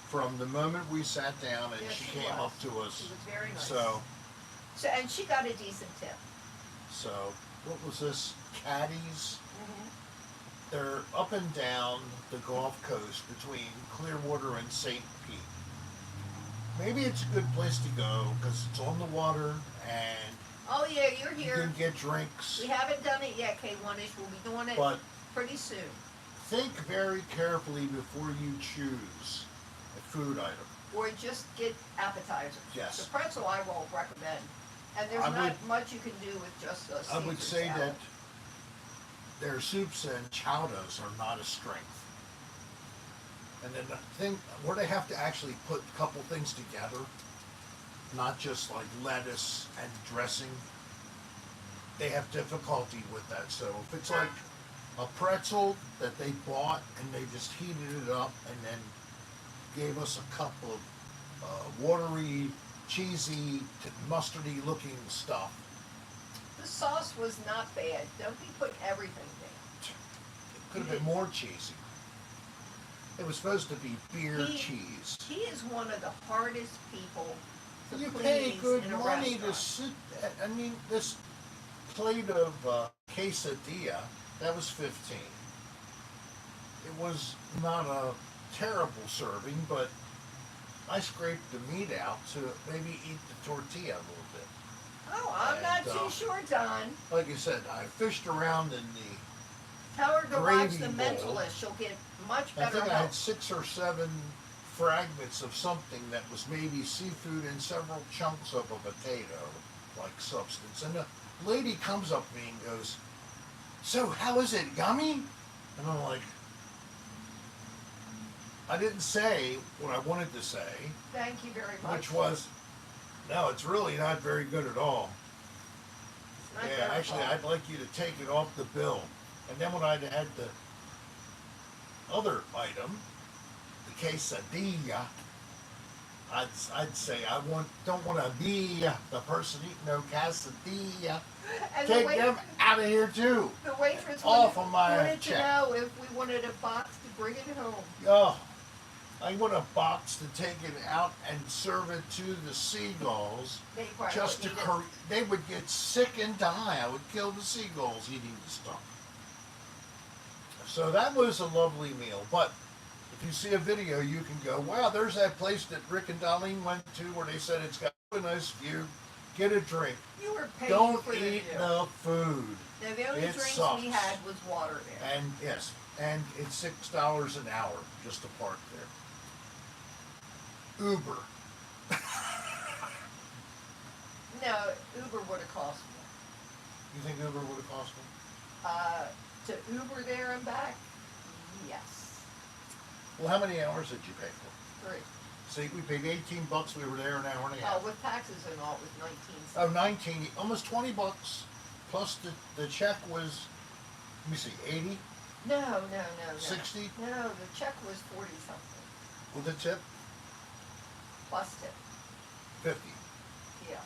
From the moment we sat down and Yes, she she came was. up to us. She was very nice. So, And she got a decent tip. so, what was this? Caddies? Mm-hmm. They're up and down the Gulf Coast between Clearwater and St. Pete. Maybe it's a good place to go because it's on the water and Oh yeah, you're you here. can get drinks. We haven't done it yet, K1ish. We'll be doing it But pretty soon. think very carefully before you choose a food item. Or just get appetizers. Yes. The pretzel I won't recommend. And there's I not would- much you can do with just a I would Caesar say salad. that their soups and chowders are not a strength. And then the thing where they have to actually put a couple things together, not just like lettuce and dressing, they have difficulty with that. So if it's like a pretzel that they bought and they just heated it up and then gave us a cup of watery, cheesy, mustardy looking stuff, The sauce was not bad. Don't be putting everything there. it could have been more cheesy. It was supposed to be beer cheese. He is one of the hardest people to You please pay good in a money to restaurant. sit. I mean, this plate of quesadilla, that was 15. It was not a terrible serving, but I scraped the meat out to maybe eat the tortilla a little bit. Oh, I'm not And, too sure, Don. Like I said, I fished around in the. Tell her to watch gravy The bowl. Mentalist. She'll get much I better think I help. had 6 or 7 fragments of something that was maybe seafood and several chunks of a potato-like substance. And the lady comes up to me and goes, "So how is it, yummy?" And I'm like, I didn't say what I wanted to say, Thank you very much. which was, no, it's really not very good at all. It's not Yeah, their actually, fault. I'd like you to take it off the bill. And then when I'd had the other item, the quesadilla, I'd say don't want to be the person eating no quesadilla. And Take them out of here too. the waitress off wanted, of my wanted to check. know if we wanted a box to bring it home. Oh, I want a box to take it out and serve it to the seagulls. They probably Just to wouldn't eat it. they would get sick and die. I would kill the seagulls eating the stuff. So that was a lovely meal. But if you see a video, you can go, wow, there's that place that Rick and Darlene went to where they said it's got a nice view. Get a drink. You were paying Don't for the eat deal. the food. Now, the only It drinks sucks. we had was water there. And yes, and it's $6 an hour just to park there. Uber. No, Uber would have cost more. You think Uber would have cost me? To Uber there and back, yes. Well, how many hours did you pay for? 3. See, we paid $18. We were there an hour and a half. Oh, with taxes and all, it was 19 Oh, cents. 19, almost $20. Plus the check was, let me see, 80 No. 60 No, the check was 40 something, with a tip, plus tip. 50. Yeah.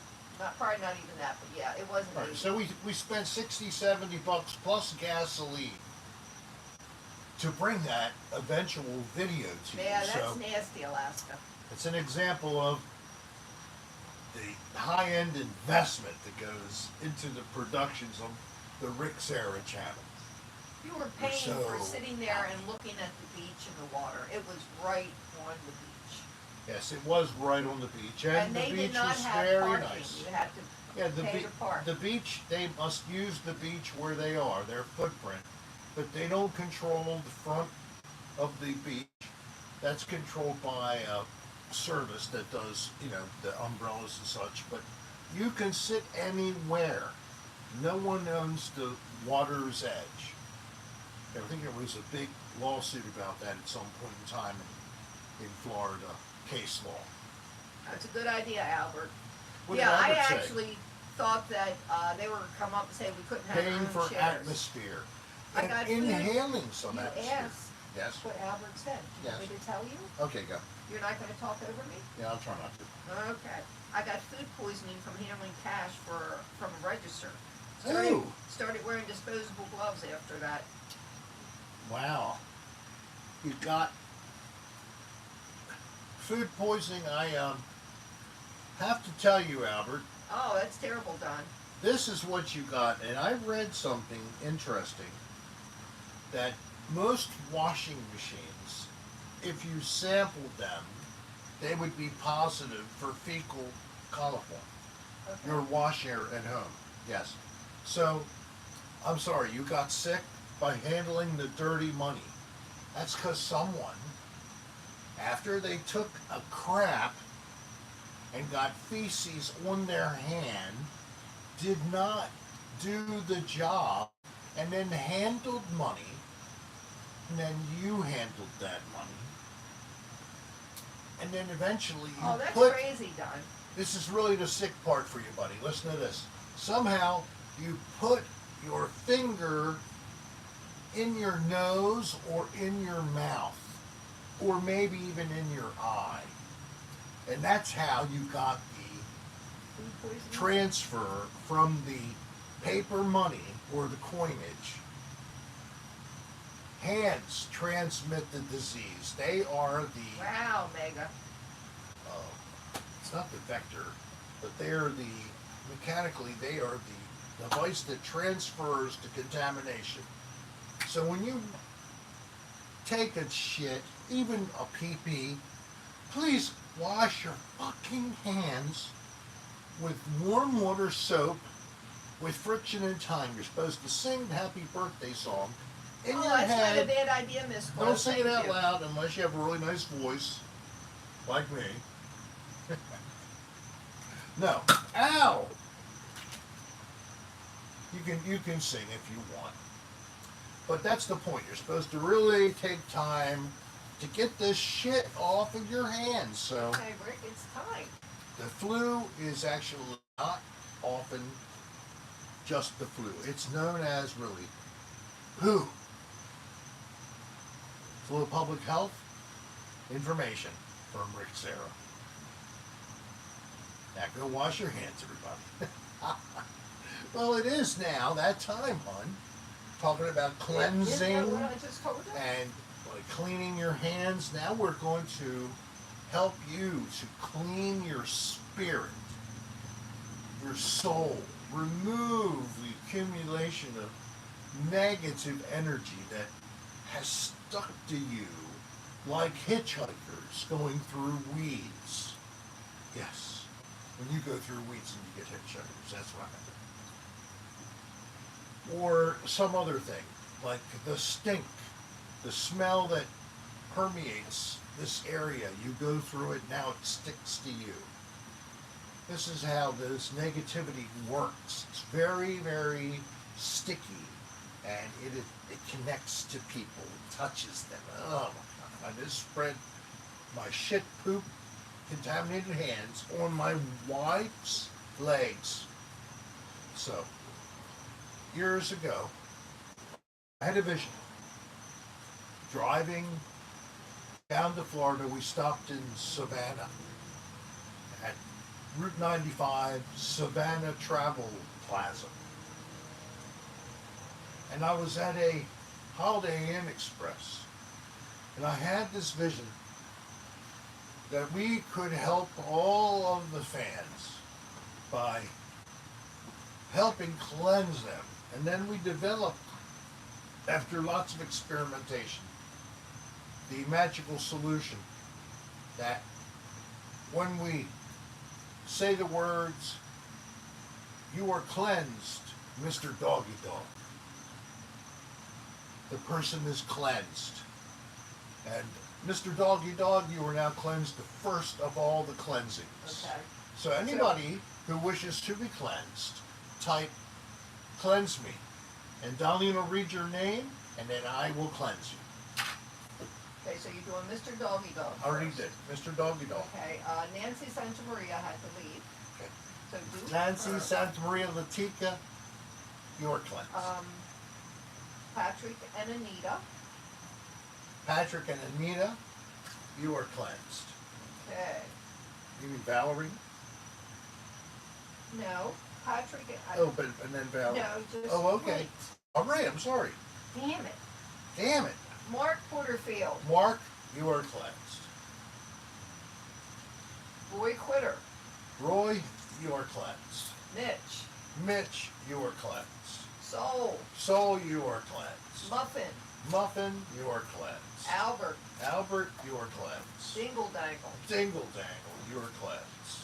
Probably not even that, but yeah, it wasn't All right, 80. so we spent 60, $70 plus gasoline to bring that eventual video to Yeah, you. that's So nasty, Alaska. it's an example of the high-end investment that goes into the productions of the Rick Serra channel. You were paying for so sitting there and looking at the beach and the water. It was right on the beach. Yes, it was right on the beach, and the they beach did not was have very parking. nice. You had to Yeah, pay to park. the beach, they must use the beach where they are, their footprint, but they don't control the front of the beach. That's controlled by a service that does, the umbrellas and such, but you can sit anywhere. No one owns the water's edge. I think there was a big lawsuit about that at some point in time in Florida, case law. That's a good idea, Albert. What Yeah, did I Albert say? actually thought that they were gonna come up and say we couldn't have Paying our for own chairs. atmosphere. I And got food. inhaling some You atmosphere. asked Yes. what Albert said. Do you want me to tell you? Okay, go. You're not gonna talk over me? Yeah, I'll try not to. Okay. I got food poisoning from handling cash from a register. Ooh. Started wearing disposable gloves after that. Wow. You got food poisoning. I have to tell you, Albert, Oh, that's terrible, Don. this is what you got. And I read something interesting that most washing machines, if you sampled them, they would be positive for fecal coliform. Okay. Your washer at home. Yes. So, I'm sorry, you got sick by handling the dirty money. That's because someone, after they took a crap and got feces on their hand, did not do the job and then handled money, and then you handled that money. And then eventually you Oh, that's put crazy, Don. this is really the sick part for you, buddy. Listen to this. Somehow you put your finger in your nose or in your mouth, or maybe even in your eye. And that's how you got the Food poisoning. transfer from the paper money or the coinage. Hands transmit the disease. They are the Wow, Mega. it's not the vector, but they're mechanically, they are the device that transfers the contamination. So when you take a shit, even a pee-pee, please wash your fucking hands with warm water soap with friction and time. You're supposed to sing the happy birthday song in your That's head. not a bad idea, Miss Close. Don't sing it Thank out you. loud unless you have a really nice voice, like me. No. Ow! You can sing if you want. But that's the point. You're supposed to really take time to get this shit off of your hands. So Okay, Rick, it's time. the flu is actually not often just the flu. It's known as really WHO. Flu Public Health information from Rick Serra. Now go wash your hands, everybody. Well, it is now that time, hon. Talking about cleansing Isn't that what I just told you? and cleaning your hands. Now we're going to help you to clean your spirit, your soul, remove the accumulation of negative energy that has stuck to you like hitchhikers going through weeds. Yes, when you go through weeds and you get hitchhikers, that's what I meant. Or some other thing, like the stink, the smell that permeates this area. You go through it, now it sticks to you. This is how this negativity works. It's very, very sticky, and it connects to people, touches them. Oh my God, I just spread my shit, poop, contaminated hands on my wife's legs. So, years ago, I had a vision. Driving down to Florida, we stopped in Savannah at Route 95, Savannah Travel Plaza. And I was at a Holiday Inn Express. And I had this vision that we could help all of the fans by helping cleanse them. And then we developed, after lots of experimentation, the magical solution that when we say the words, "You are cleansed, Mr. Doggy Dog," the person is cleansed. And Mr. Doggy Dog, you are now cleansed, the first of all the cleansings. Okay. So anybody who wishes to be cleansed, type "cleanse me," and Darlene will read your name, and then I will cleanse you. Okay, so you're doing Mr. Doggy Dog I already first. did, Mr. Doggy Dog. Okay, Nancy Santa Maria had to leave. Okay. So do Nancy her. Santa Maria Latica, you are cleansed. Patrick and Anita. Patrick and Anita, you are cleansed. Okay. You mean Valerie? No, Patrick and Oh, but and then Valerie. no, just Oh, okay. wait. All right, I'm sorry. Damn it. Damn it. Mark Porterfield. Mark, you are cleansed. Roy Quitter. Roy, you are cleansed. Mitch. Mitch, you are cleansed. Soul. Soul, you are cleansed. Muffin. Muffin, you are cleansed. Albert. Albert, you are cleansed. Dingle Dangle. Dingle Dangle, you are cleansed.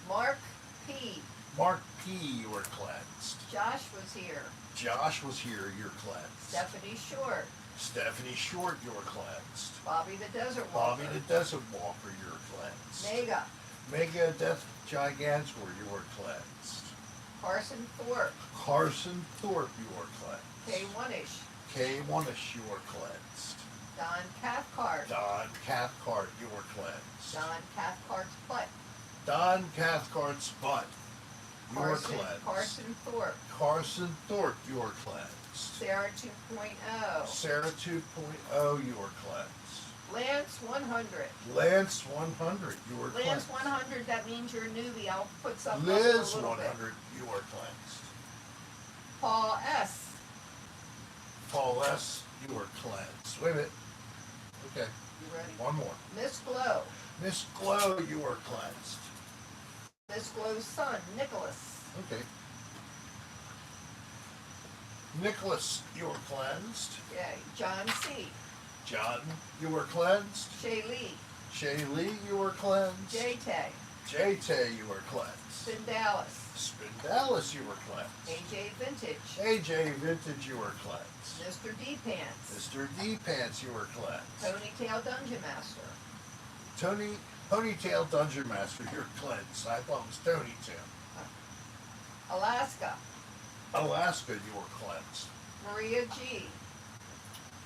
Mark P. Mark P, you are cleansed. Josh was here. Josh was here, you're cleansed. Stephanie Short. Stephanie Short, you're cleansed. Bobby the Desert Walker. Bobby the Desert Walker, you're cleansed. Mega. Mega Death Gigantor, you are cleansed. Carson Thorpe. Carson Thorpe, you are cleansed. Kay Oneish. Kay Oneish, you are cleansed. Don Cathcart. Don Cathcart, you are cleansed. Don Cathcart's butt. Don Cathcart's butt, you are Carson, cleansed. Carson Thorpe. Carson Thorpe, you are cleansed. Sarah 2.0. Sarah 2.0, you are cleansed. Lance 100. Lance 100, you are Lance cleansed. 100, that means you're a newbie. I'll put something Liz up in a little 100, bit. you are cleansed. Paul S. Paul S, you are cleansed. Wait a minute. Okay, You ready? one more. Miss Glow. Miss Glow, you are cleansed. Miss Glow's son, Nicholas. Okay. Nicholas, you are cleansed. Okay. John C. John, you are cleansed. Shay Lee. Shay Lee, you are cleansed. J Tay. J-Tay, you are cleansed. Spin Dallas. Spindalis, you are cleansed. AJ Vintage. AJ Vintage, you are cleansed. Mr. D Pants. Mr. D Pants, you are cleansed. Ponytail Dungeon Master. Ponytail Dungeon Master, you're cleansed. I thought it was Tony Tim. Alaska. Alaska, you are cleansed. Maria G.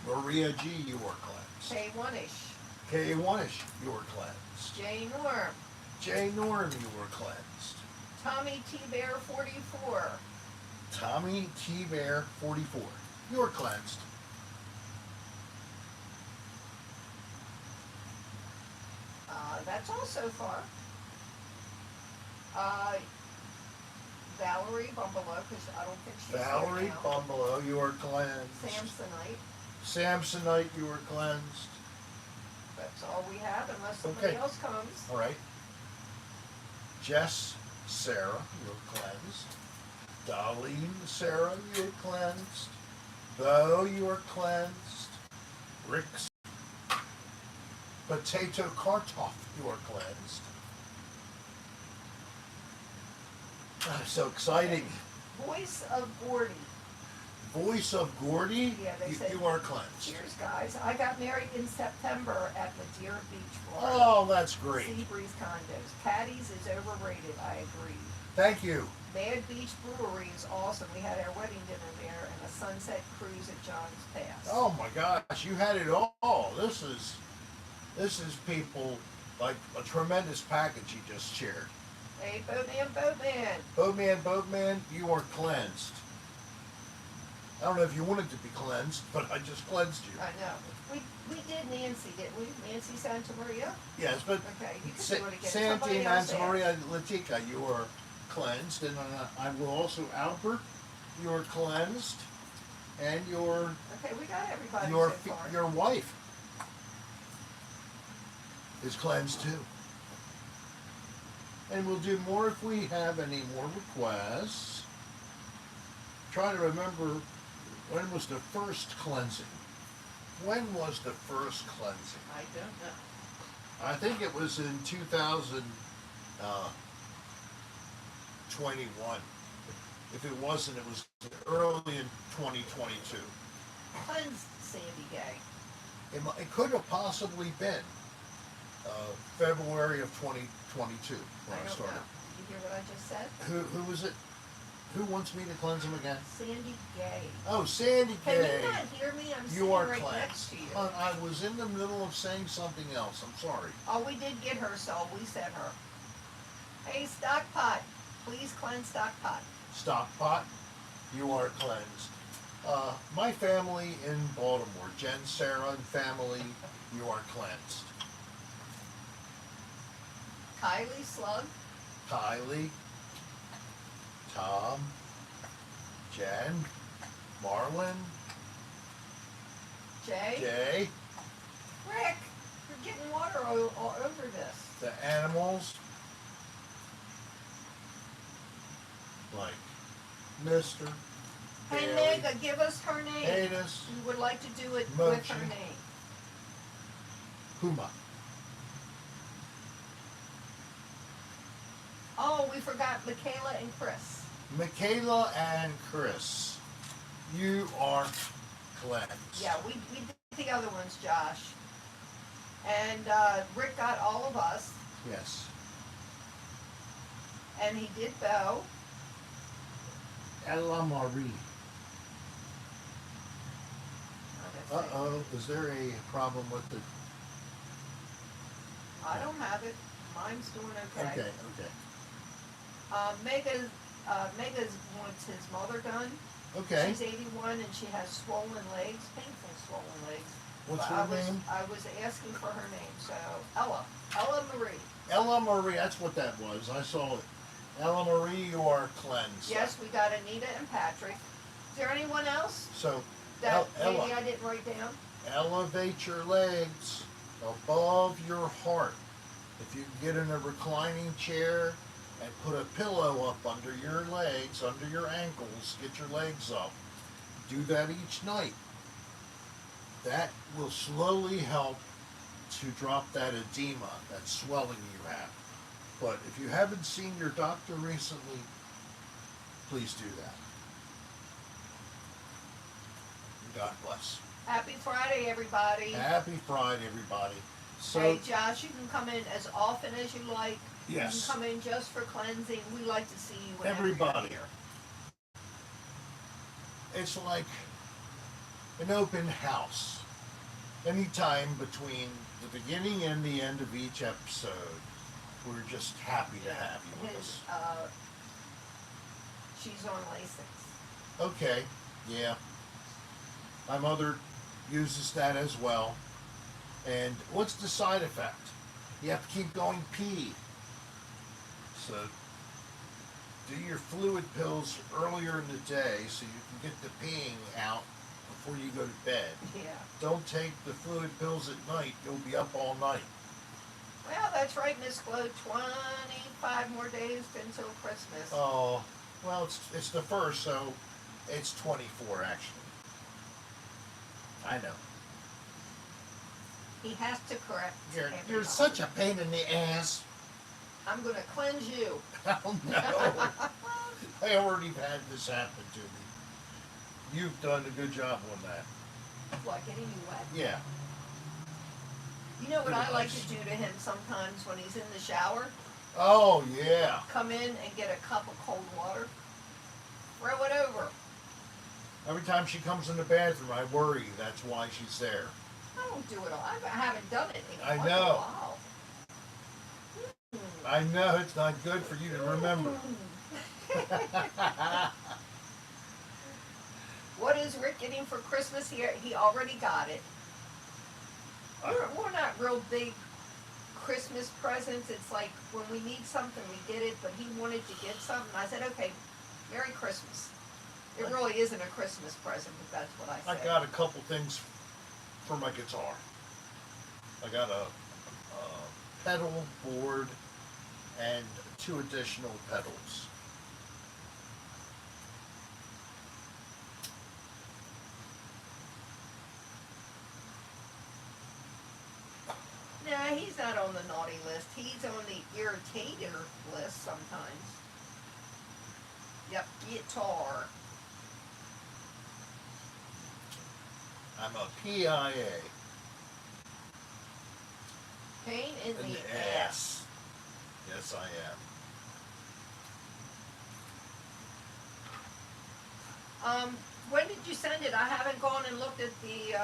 Maria G, you are cleansed. Kay Oneish. Kay Oneish, you are cleansed. Jay Norm. Jay Norm, you are cleansed. Tommy T Bear 44. Tommy T Bear 44, you are cleansed. That's all so far. Valerie Bumbelow, because I don't think she's Valerie here now. Bumbelow, you are cleansed. Samsonite. Samsonite, you are cleansed. That's all we have, unless somebody Okay. else comes. All right. Jess Sarah, you are cleansed. Darlene Sarah, you are cleansed. Bo, you are cleansed. Rick Potato Kartoff, you are cleansed. Ah, so exciting. Voice of Gordy. Voice of Gordy, Yeah, they said- you are cleansed. Cheers, guys. I got married in September at Madeira Beach, Florida. Oh, that's great. Seabreeze Condos. Patty's is overrated, I agree. Thank you. Bad Beach Brewery is awesome. We had our wedding dinner there and a sunset cruise at John's Pass. Oh my gosh, you had it all. This is people like a tremendous package you just shared. Hey, Boatman. Boatman, you are cleansed. I don't know if you wanted to be cleansed, but I just cleansed you. I know. We did Nancy, didn't we? Nancy Santa Maria? Yes, but Okay, you can Sa- do it again. Santi Somebody else Santa asked. Maria Latica, you are cleansed, and I will also Albert, you are cleansed, and your Okay, we got everybody your so far. your wife is cleansed too. And we'll do more if we have any more requests. Try to remember, when was the first cleansing? When was the first cleansing? I don't know. I think it was in 2021. If it wasn't, it was early in 2022. Cleansed Sandy Gay. It could have possibly been February of 2022 when I I don't started. know. Did you hear what I just said? Who was it? Who wants me to cleanse him again? Sandy Gay. Oh, Sandy Can Gay. you not hear me? I'm You sitting are right cleansed. next to you. I was in the middle of saying something else. I'm sorry. Oh, we did get her, so we sent her. Hey, Stockpot, please cleanse Stockpot. Stockpot, you are cleansed. My family in Baltimore, Jen, Sarah, and family, you are cleansed. Kylie Slug, Kylie, Tom, Jen, Marlon, Jay, Jay, Rick, you're getting water all over this. the animals, like Mr. Hey, Bailey, Mega, give us her name. Hadis, We would like to do it with Mochi. her name. Puma. Oh, we forgot Michaela and Chris. Michaela and Chris, you are cleansed. Yeah, we did the other ones, Josh. And Rick got all of us, Yes. and he did Bo. Ella Marie. Let's see. Uh-oh, is there a problem with the... I don't have it. Mine's doing okay. Okay. Mega's wants his mother done. Okay. She's 81 and she has swollen legs, painful swollen legs. What's But her name? I was asking for her name, so Ella Marie. Ella Marie, that's what that was. I saw it. Ella Marie, you are cleansed. Yes, we got Anita and Patrick. Is there anyone else So, that maybe Ella, I didn't write down? elevate your legs above your heart. If you can get in a reclining chair and put a pillow up under your legs, under your ankles, get your legs up. Do that each night. That will slowly help to drop that edema, that swelling you have. But if you haven't seen your doctor recently, please do that. God bless. Happy Friday, everybody. Happy Friday, everybody. So, Hey, Josh, you can come in as often as you like. yes. You can come in just for cleansing. We like to see you whenever Everybody. you're here. It's like an open house. Anytime between the beginning and the end of each episode, we're just happy to have you with us. She's on Lasix. Okay, yeah. My mother uses that as well. And what's the side effect? You have to keep going pee. So do your fluid pills earlier in the day so you can get the peeing out before you go to bed. Yeah. Don't take the fluid pills at night. You'll be up all night. Well, that's right, Miss Flo. 25 more days until Christmas. Oh, well, it's the first, so it's 24 actually. I know. He has to correct You're everybody. such a pain in the ass. I'm going to cleanse you. Oh no. I already had this happen to me. You've done a good job on that. What, getting you wet? Yeah. You know what Pretty I like nice. to do to him sometimes when he's in the shower? Oh yeah. Come in and get a cup of cold water, throw it over. Every time she comes in the bathroom, I worry that's why she's there. I don't do it all. I haven't done it in I quite a know. while. I know it's not good for you to remember. What is Rick getting for Christmas here? He already got it. We're not real big Christmas presents. It's like when we need something, we get it, but he wanted to get something. I said, okay, Merry Christmas. It really isn't a Christmas present, but that's what I I said. got a couple things for my guitar. I got a pedal board and 2 additional pedals. Nah, he's not on the naughty list. He's on the irritator list sometimes. Yep, guitar. I'm a PIA. Pain in In the the ass. Yes, I am. When did you send it? I haven't gone and looked at the,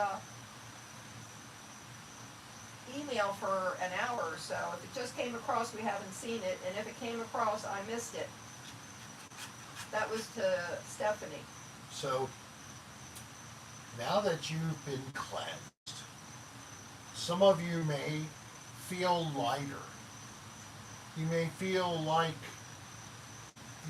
email for an hour or so. If it just came across, we haven't seen it, and if it came across, I missed it. That was to Stephanie. So, now that you've been cleansed, some of you may feel lighter. You may feel like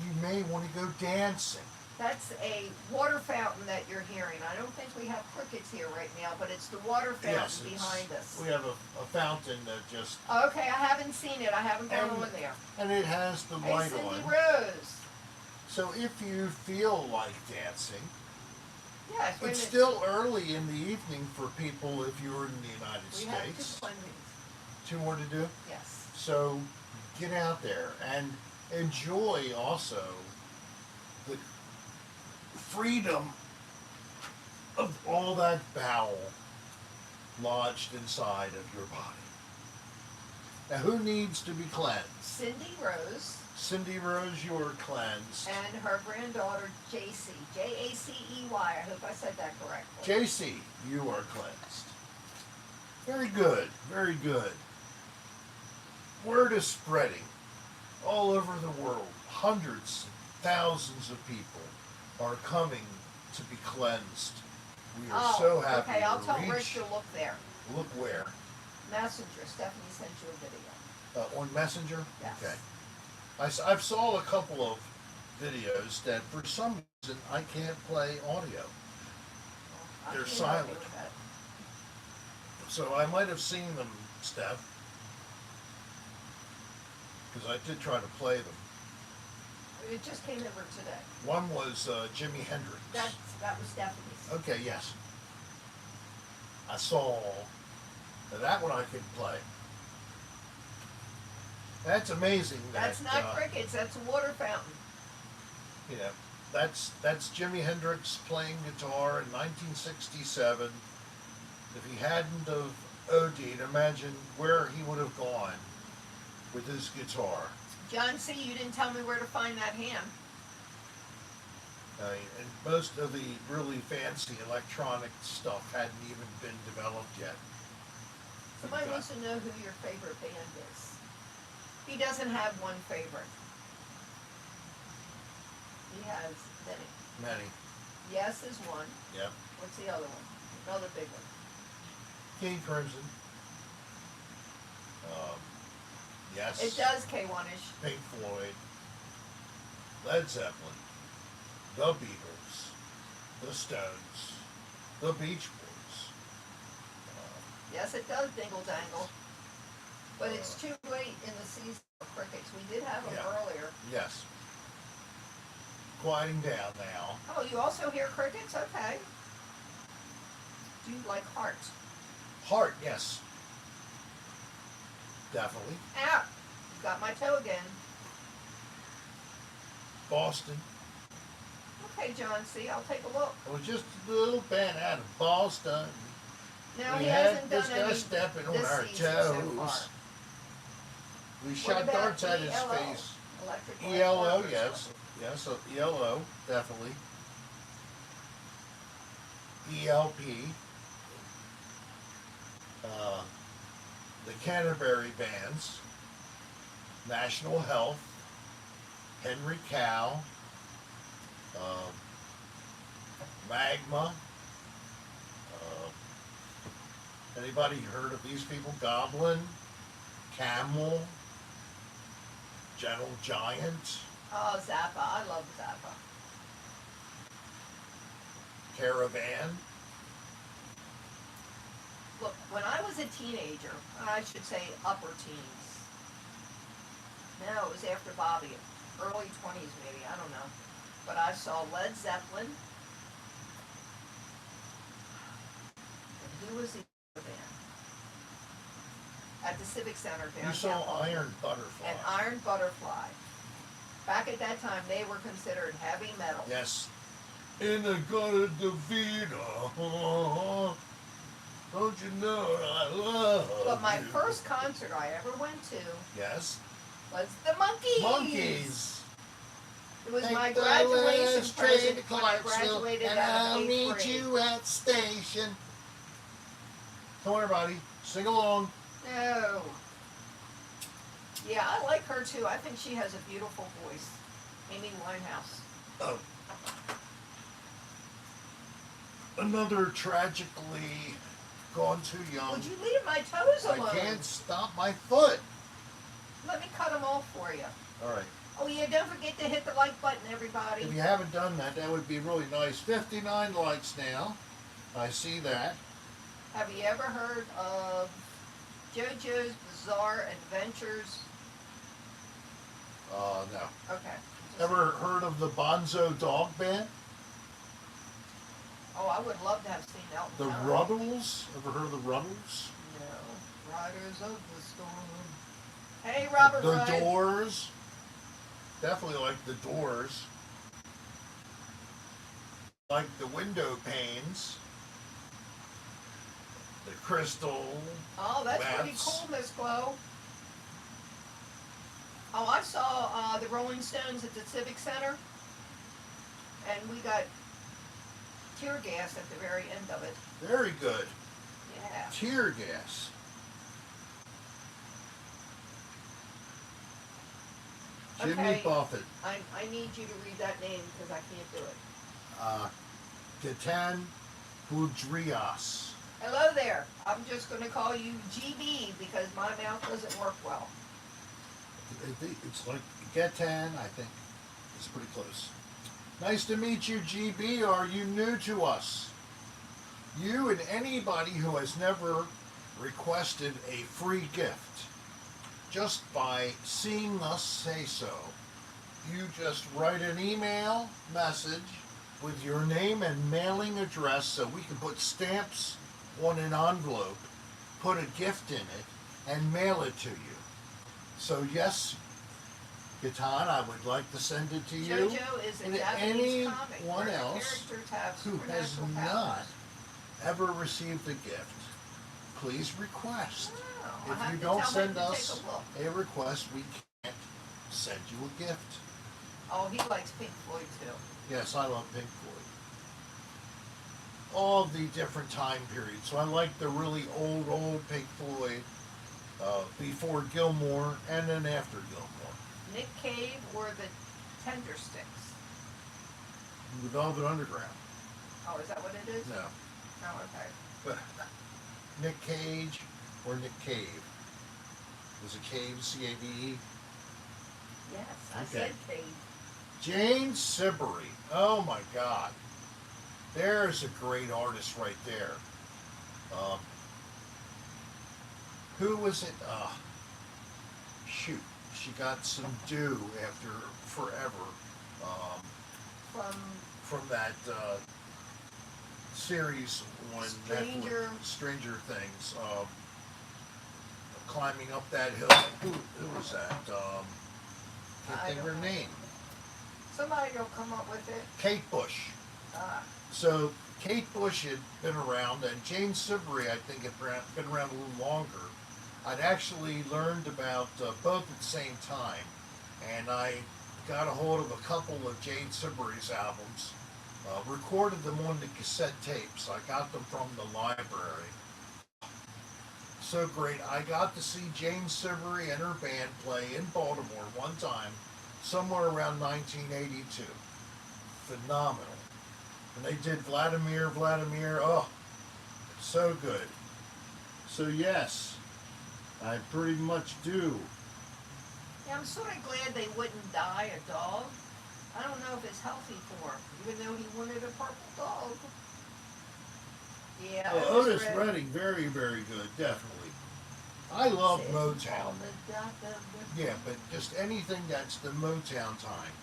you may want to go dancing. That's a water fountain that you're hearing. I don't think we have crickets here right now, but it's the water fountain Yes, behind us. we have a fountain that just, Okay, I haven't seen it. I haven't gone And- on there. and it has the Hey, light Cindy on. Rose. So if you feel like dancing, Yes, wait a it's minute. still early in the evening for people if you're in the United We have two States. cleansings. Two more to do? Yes. So get out there and enjoy also the freedom of all that bowel lodged inside of your body. Now, who needs to be cleansed? Cindy Rose Cindy Rose, you are cleansed. and her granddaughter JC. Jacey. I hope I said that correctly. JC, you are cleansed. Very good, very good. Word is spreading all over the world. Hundreds, thousands of people are coming to be cleansed. We are so happy okay, I'll to tell Rich reach. to look there. Look where? Messenger. Stephanie sent you a video. On Messenger? Yes. Okay. I've saw a couple of videos that for some reason I can't play audio. I They're can't help you silent. with that. So I might have seen them, Steph. Because I did try to play them. It just came over today. One was Jimi Hendrix. That was Stephanie's. Okay, yes. I saw that one I could play. That's amazing. That's not crickets. That's a water fountain. You know, that's Jimi Hendrix playing guitar in 1967. If he hadn't have OD'd, imagine where he would have gone with his guitar. John C., you didn't tell me where to find that ham. And most of the really fancy electronic stuff hadn't even been developed yet. Somebody Okay. wants to know who your favorite band is. He doesn't have one favorite. He has many. Many. Yes is one. Yep. What's the other one? Another big one. King Crimson. Yes. It does K1-ish. Pink Floyd. Led Zeppelin. The Beatles. The Stones. The Beach Boys. Yes, it does dingle dangle. But it's too late in the season for crickets. We did have them Yeah. earlier. Yes. Quieting down now. Oh, you also hear crickets? Okay. Do you like hearts? Heart, yes. Definitely. Ah! Got my toe again. Boston. Okay, John C., I'll take a look. It was just a little band out of Boston. No, We he had hasn't this done guy any stepping on this our season so toes. far. We What shot about darts at his ELO? face. Electric light ELO, workers. yes. Yes, so ELO, definitely. ELP. The Canterbury Bands. National Health. Henry Cow. Magma. Anybody heard of these people? Goblin. Camel. Gentle Giant. Oh, Zappa. I love Zappa. Caravan. Look, when I was a teenager, I should say upper teens. No, it was after Bobby. Early 20s maybe, I don't know. But I saw Led Zeppelin. And who was the other band? At the Civic Center downtown. You saw Baltimore. Iron Butterfly. And Iron Butterfly. Back at that time, they were considered heavy metal. Yes. In the Gonna Davida. Don't you know I love But my you. first concert I ever went to Yes. was the Monkees. Monkeys. It was Take my the graduation last train present to when I Clarksville, graduated and out I'll of meet 8th grade. you at the station. Come on, everybody. Sing along. No. Yeah, I like her too. I think she has a beautiful voice. Amy Winehouse. Oh. Another tragically gone too young. Would you leave my toes alone? I can't stop my foot. Let me cut them off for you. All right. Oh yeah, don't forget to hit the like button, everybody. If you haven't done that, that would be really nice. 59 likes now. I see that. Have you ever heard of JoJo's Bizarre Adventures? No. Okay. Ever heard of the Bonzo Dog Band? Oh, I would love to have seen Elton The John. Ruddles? Ever heard of the Ruddles? No. Riders of the Storm. Hey, Robert The Wright. Doors? Definitely like the Doors. Like the window panes. The crystal. Oh, that's pretty lamps. cool, Miss Chloe. Oh, I saw the Rolling Stones at the Civic Center, and we got tear gas at the very end of it. Very good. Yeah. Tear gas. Jimmy Okay. Buffett. I need you to read that name because I can't do it. Gatan Boudrias. Hello there. I'm just going to call you GB because my mouth doesn't work well. It's like Gatan, I think. It's pretty close. Nice to meet you, GB. Are you new to us? You and anybody who has never requested a free gift, just by seeing us say so, you just write an email message with your name and mailing address so we can put stamps on an envelope, put a gift in it, and mail it to you. So yes, Gatan, I would like to send it to you. JoJo is a and Japanese comic anyone where else the characters have who has supernatural not powers. ever received a gift, please request. Oh, I'll If have you to don't tell him send to us take a look. a request, we can't send you a gift. Oh, he likes Pink Floyd too. Yes, I love Pink Floyd. All the different time periods. So I like the really old Pink Floyd, before Gilmore and then after Gilmore. Nick Cave or the Tender Sticks? The Velvet Underground. Oh, is that what it is? No. Oh, okay. But Nick Cage or Nick Cave? Was it Cave, C-A-V-E? Yes, I Okay. said Cave. Jane Siberry. Oh my God. There's a great artist right there. Who was it? Shoot. She got some due after forever. From that series on Stranger- Netflix, Stranger Things. Climbing up that hill. Who was that? Can't I think of her don't know. name. Somebody will come up with it. Kate Bush. So Kate Bush had been around, and Jane Siberry, I think, had been around a little longer. I'd actually learned about both at the same time, and I got a hold of a couple of Jane Siberry's albums, recorded them on the cassette tapes. I got them from the library. So great. I got to see Jane Siberry and her band play in Baltimore one time, somewhere around 1982. Phenomenal. And they did Vladimir, oh, so good. So yes, I pretty much do. Yeah, I'm sort of glad they wouldn't dye a dog. I don't know if it's healthy for him, even though he wanted a purple dog. Yeah. Well, Otis Redding, very, very good, definitely. I love Motown. Yeah, but just anything that's the Motown time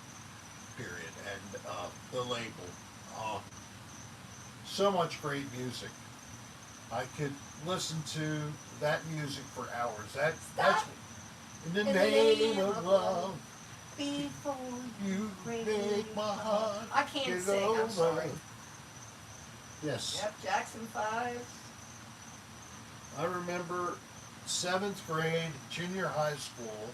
period and the label. So much great music. I could listen to that music for hours. That's in the name of love. Before You make my heart. I can't get sing, I'm over. sorry. Yes. Yep, Jackson 5. I remember 7th grade, junior high school.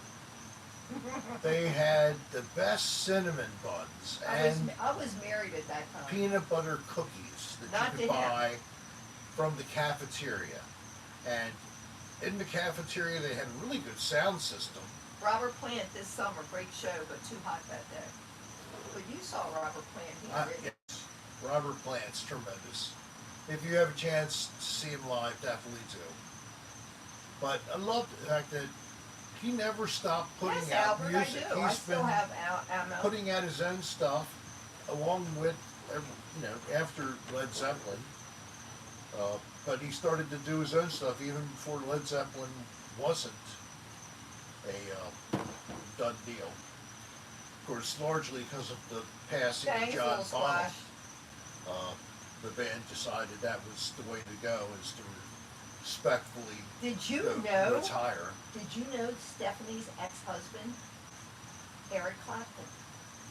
They had the best cinnamon buns and I was married at that time. peanut butter cookies that Not you to could him. buy from the cafeteria. And in the cafeteria they had a really good sound system. Robert Plant this summer, great show, but too hot that day. But you saw Robert Plant here. Yes, Robert Plant's tremendous. If you have a chance to see him live, definitely do. But I love the fact that he never stopped putting Yes, out Albert, music. I do. I still have ammo. Putting out his own stuff, along with, after Led Zeppelin. But he started to do his own stuff even before Led Zeppelin wasn't a done deal. Of course, largely because of the passing of Thanks, John little Bonham, splash. the band decided that was the way to go, is to respectfully Did you go know? retire. Did you know Stephanie's ex-husband, Eric Clapton?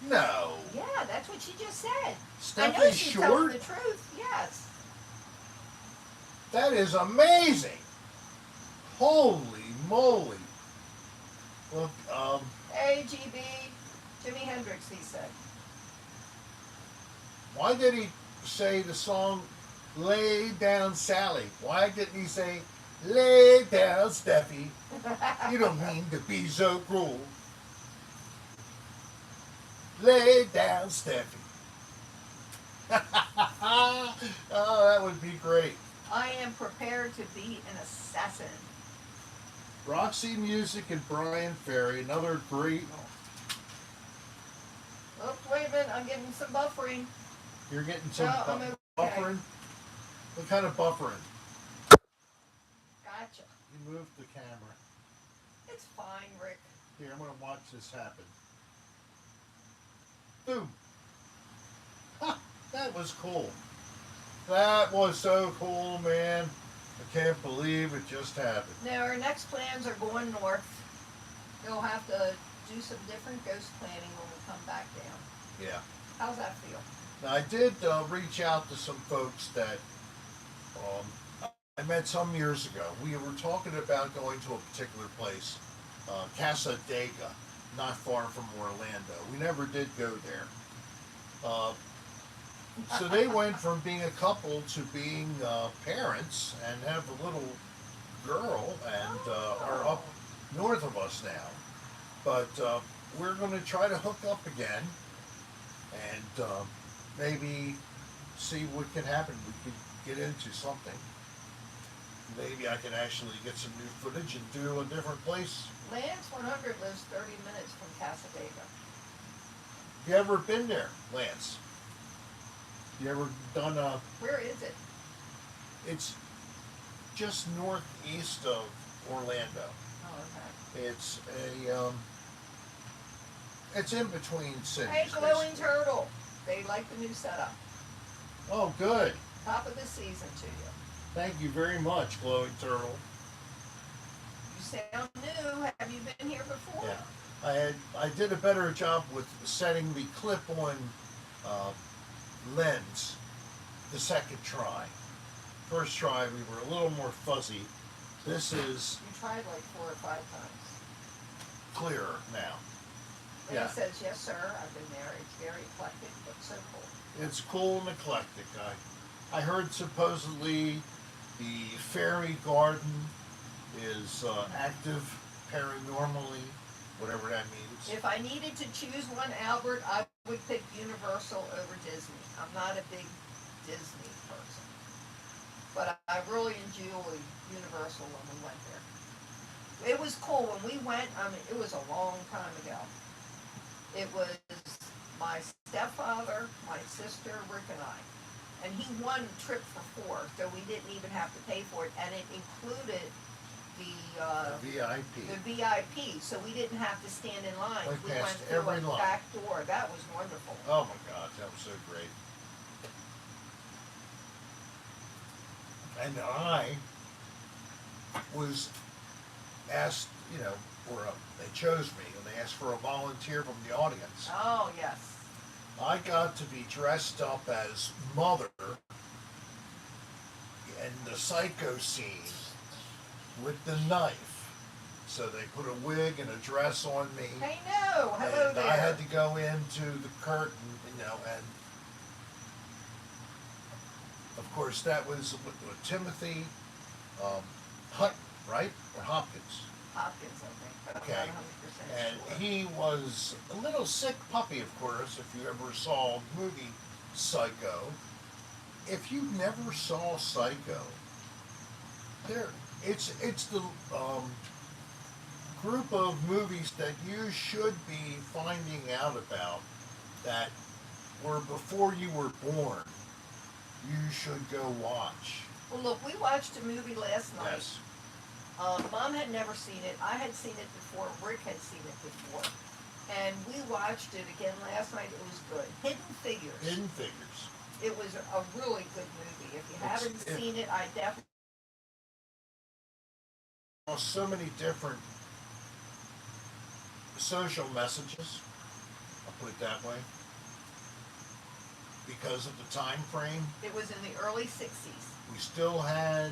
No. Yeah, that's what she just said. I know Stephanie she's telling Short? the truth. Yes. That is amazing. Holy moly. Look, Hey, GB, Jimi Hendrix, he said. why did he say the song Lay Down Sally? Why didn't he say Lay Down Steffi? You don't mean to be so cruel. Lay down Steffi. Oh, that would be great. I am prepared to be an assassin. Roxy Music and Brian Ferry, another great. Oh, wait a minute, I'm getting some buffering. You're getting some No, I'm okay. buffering? What kind of buffering? Gotcha. You moved the camera. It's fine, Rick. Here, I'm going to watch this happen. Boom. Ha! That was cool. That was so cool, man. I can't believe it just happened. Now, our next plans are going north. We'll have to do some different ghost planning when we come back down. Yeah. How's that feel? Now, I did reach out to some folks that I met some years ago. We were talking about going to a particular place, Casa Dega, not far from Orlando. We never did go there. So they went from being a couple to being parents and have a little girl and are up north of us now. But we're going to try to hook up again and maybe see what can happen. We could get into something. Maybe I can actually get some new footage and do a different place. Lance 100 lives 30 minutes from Casadega. You ever been there, Lance? You ever done a... Where is it? It's just northeast of Orlando. Oh, okay. It's a, it's in between cities. Hey, Glowing Turtle. They like the new setup. Oh, good. Top of the season to you. Thank you very much, Glowing Turtle. You sound new. Have you been here before? Yeah. I did a better job with setting the clip-on lens the second try. First try, we were a little more fuzzy. This is You tried like 4 or 5 times. clearer now. And Yeah. he says, yes, sir, I've been there. It's very eclectic, but so cool. It's cool and eclectic. I heard supposedly the fairy garden is active paranormally, whatever that means. If I needed to choose one, Albert, I would pick Universal over Disney. I'm not a big Disney person. But I really enjoyed Universal when we went there. It was cool. When we went, I mean, it was a long time ago. It was my stepfather, my sister, Rick, and I. And he won a trip for 4, so we didn't even have to pay for it. And it included the VIP. VIP, so we didn't have to stand in line. Went We past went through every a line. back door. That was wonderful. Oh my gosh, that was so great. And I was asked, or they chose me, and they asked for a volunteer from the audience. Oh, yes. I got to be dressed up as Mother in the Psycho scene with the knife. So they put a wig and a dress on me. Hey, no. Hello And there. I had to go into the curtain, and of course that was with Timothy Hutton, right? Or Hopkins. Hopkins, I think, but I'm Okay. not 100% And sure. he was a little sick puppy, of course, if you ever saw the movie Psycho. If you never saw Psycho, it's the group of movies that you should be finding out about that were before you were born. You should go watch. Well, look, we watched a movie last night. Yes. Mom had never seen it. I had seen it before. Rick had seen it before. And we watched it again last night. It was good. Hidden Figures. Hidden Figures. It was a really good movie. If you haven't seen it, I definitely. So many different social messages, I'll put it that way, because of the time frame. It was in the early 60s. We still had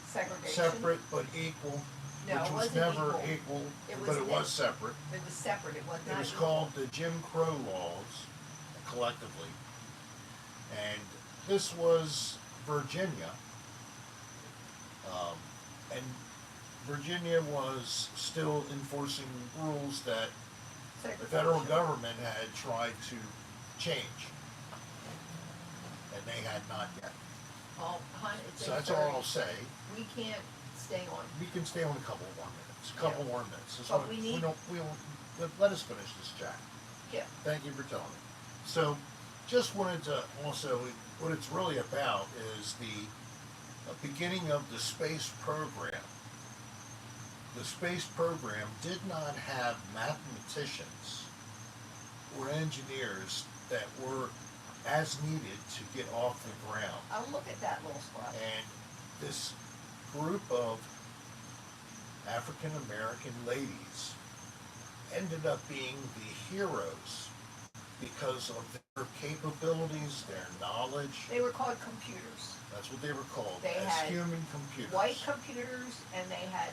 Segregation. separate but equal, No, which it was wasn't never equal. equal, It but was it not. was separate. It was separate. It was not. It was equal. called the Jim Crow laws, collectively, and this was Virginia, and Virginia was still enforcing rules that the federal Segregation. government had tried to change, and they had not yet. Oh, hon, it's So that's all I'll say. We can't stay on. We can stay on a couple more minutes. A couple more minutes. That's But all- we need- let us finish this, Jack. Yeah. Thank you for telling me. So, just wanted to also, what it's really about is the beginning of the space program. The space program did not have mathematicians or engineers that were as needed to get off the ground. I'll look at that little spot. And this group of African American ladies ended up being the heroes because of their capabilities, their knowledge. They were called computers. That's what they were called, They as had human computers. White computers, and they had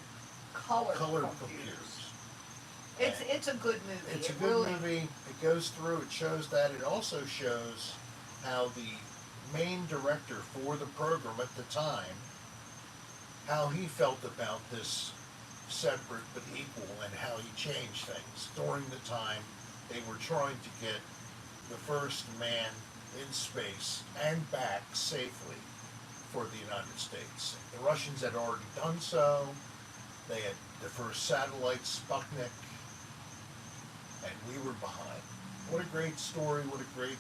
colored computers. It's a good movie. It's a It good really, movie. It goes through, it shows that. It also shows how the main director for the program at the time, how he felt about this separate but equal, and how he changed things during the time they were trying to get the first man in space and back safely for the United States. The Russians had already done so. They had the first satellite, Sputnik, and we were behind. What a great story, what a great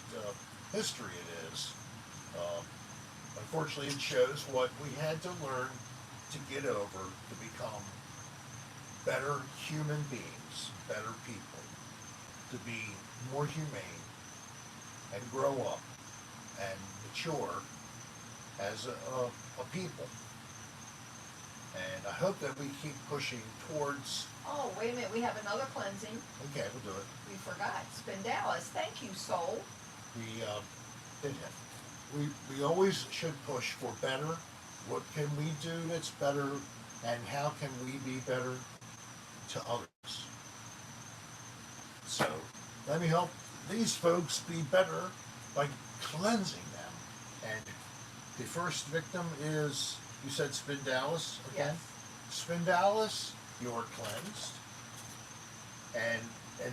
history it is. Unfortunately, it shows what we had to learn to get over to become better human beings, better people, to be more humane and grow up and mature as a people. And I hope that we keep pushing towards. oh, wait a minute, we have another cleansing. Okay, we'll do it. We forgot. Spindalis. Thank you, soul. We did have. We always should push for better. What can we do that's better, and how can we be better to others? So let me help these folks be better by cleansing them. And the first victim is, you said Spindalis again? Yes. Spindalis, you're cleansed. And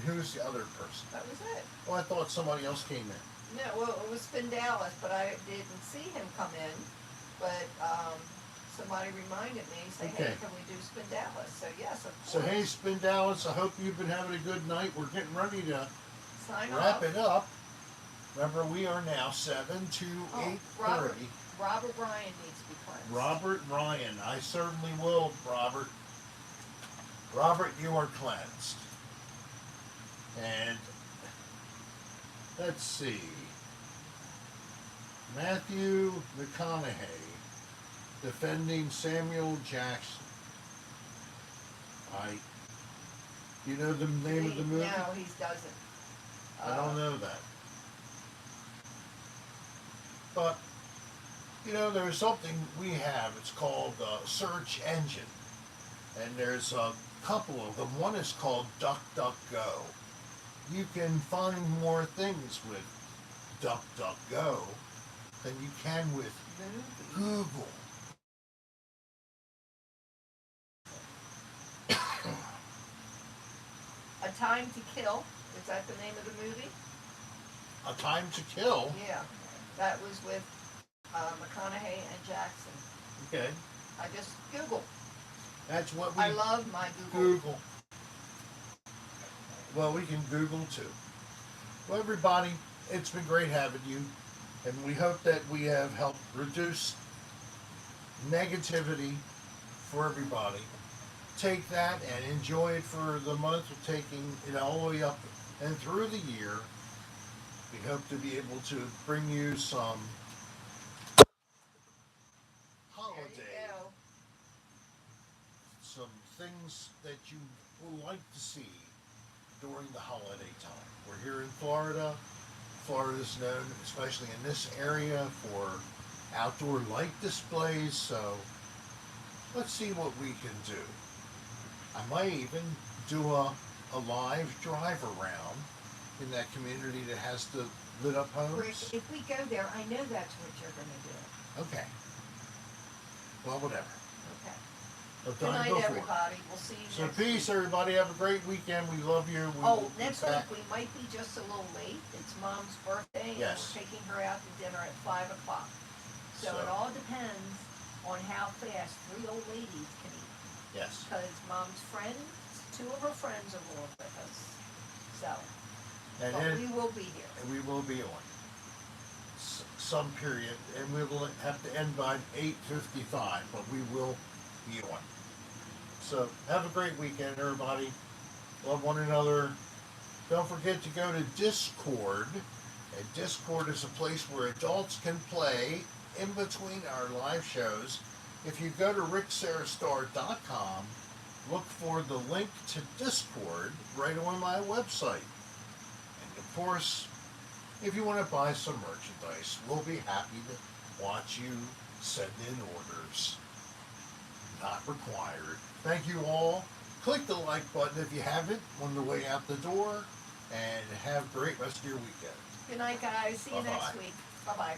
who's the other person? That was it. Well, I thought somebody else came in. No, well, it was Spindalis, but I didn't see him come in. But somebody reminded me, say, Okay. hey, can we do Spindalis? So yes, of course. So hey, Spindalis, I hope you've been having a good night. We're getting ready to Sign wrap off. it up. Remember, we are now 7 to Oh, 8:30. Robert Ryan needs to be cleansed. Robert Ryan, I certainly will, Robert. Robert, you are cleansed. And let's see. Matthew McConaughey defending Samuel Jackson. You know the name of the movie? No, he doesn't. I don't know that. But, there's something we have. It's called search engine. And there's a couple of them. One is called DuckDuckGo. You can find more things with DuckDuckGo than you can with Movie. Google. A Time to Kill. Is that the name of the movie? A Time to Kill. Yeah. That was with McConaughey and Jackson. Okay. I just Google. That's what we I love my Google. Google. Well, we can Google too. Well, everybody, it's been great having you, and we hope that we have helped reduce negativity for everybody. Take that and enjoy it for the month of taking it all the way up and through the year. We hope to be able to bring you some holiday, There you go. some things that you will like to see during the holiday time. We're here in Florida. Florida is known, especially in this area, for outdoor light displays, so let's see what we can do. I might even do a live drive around in that community that has the lit up Rick, homes. if we go there, I know that's what you're going to do. Okay. Well, whatever. Okay. I've Good done it night, before. everybody. We'll see you So next peace, week. everybody. Have a great weekend. We love you. We Oh, will be next back. week we might be just a little late. It's Mom's birthday, and Yes. we're taking her out to dinner at 5 o'clock. So it So- all depends on how fast 3 old ladies can eat. Yes. Because Mom's friends, 2 of her friends are going with us. So, And but then we will be here. we will be on some period, and we will have to end by 8:55, but we will be on. So have a great weekend, everybody. Love one another. Don't forget to go to Discord. And Discord is a place where adults can play in between our live shows. If you go to rickserrastar.com, look for the link to Discord right on my website. And of course, if you want to buy some merchandise, we'll be happy to watch you send in orders. Not required. Thank you all. Click the like button if you haven't on the way out the door, and have a great rest of your weekend. Good night, guys. See you next Bye-bye. week. Bye-bye.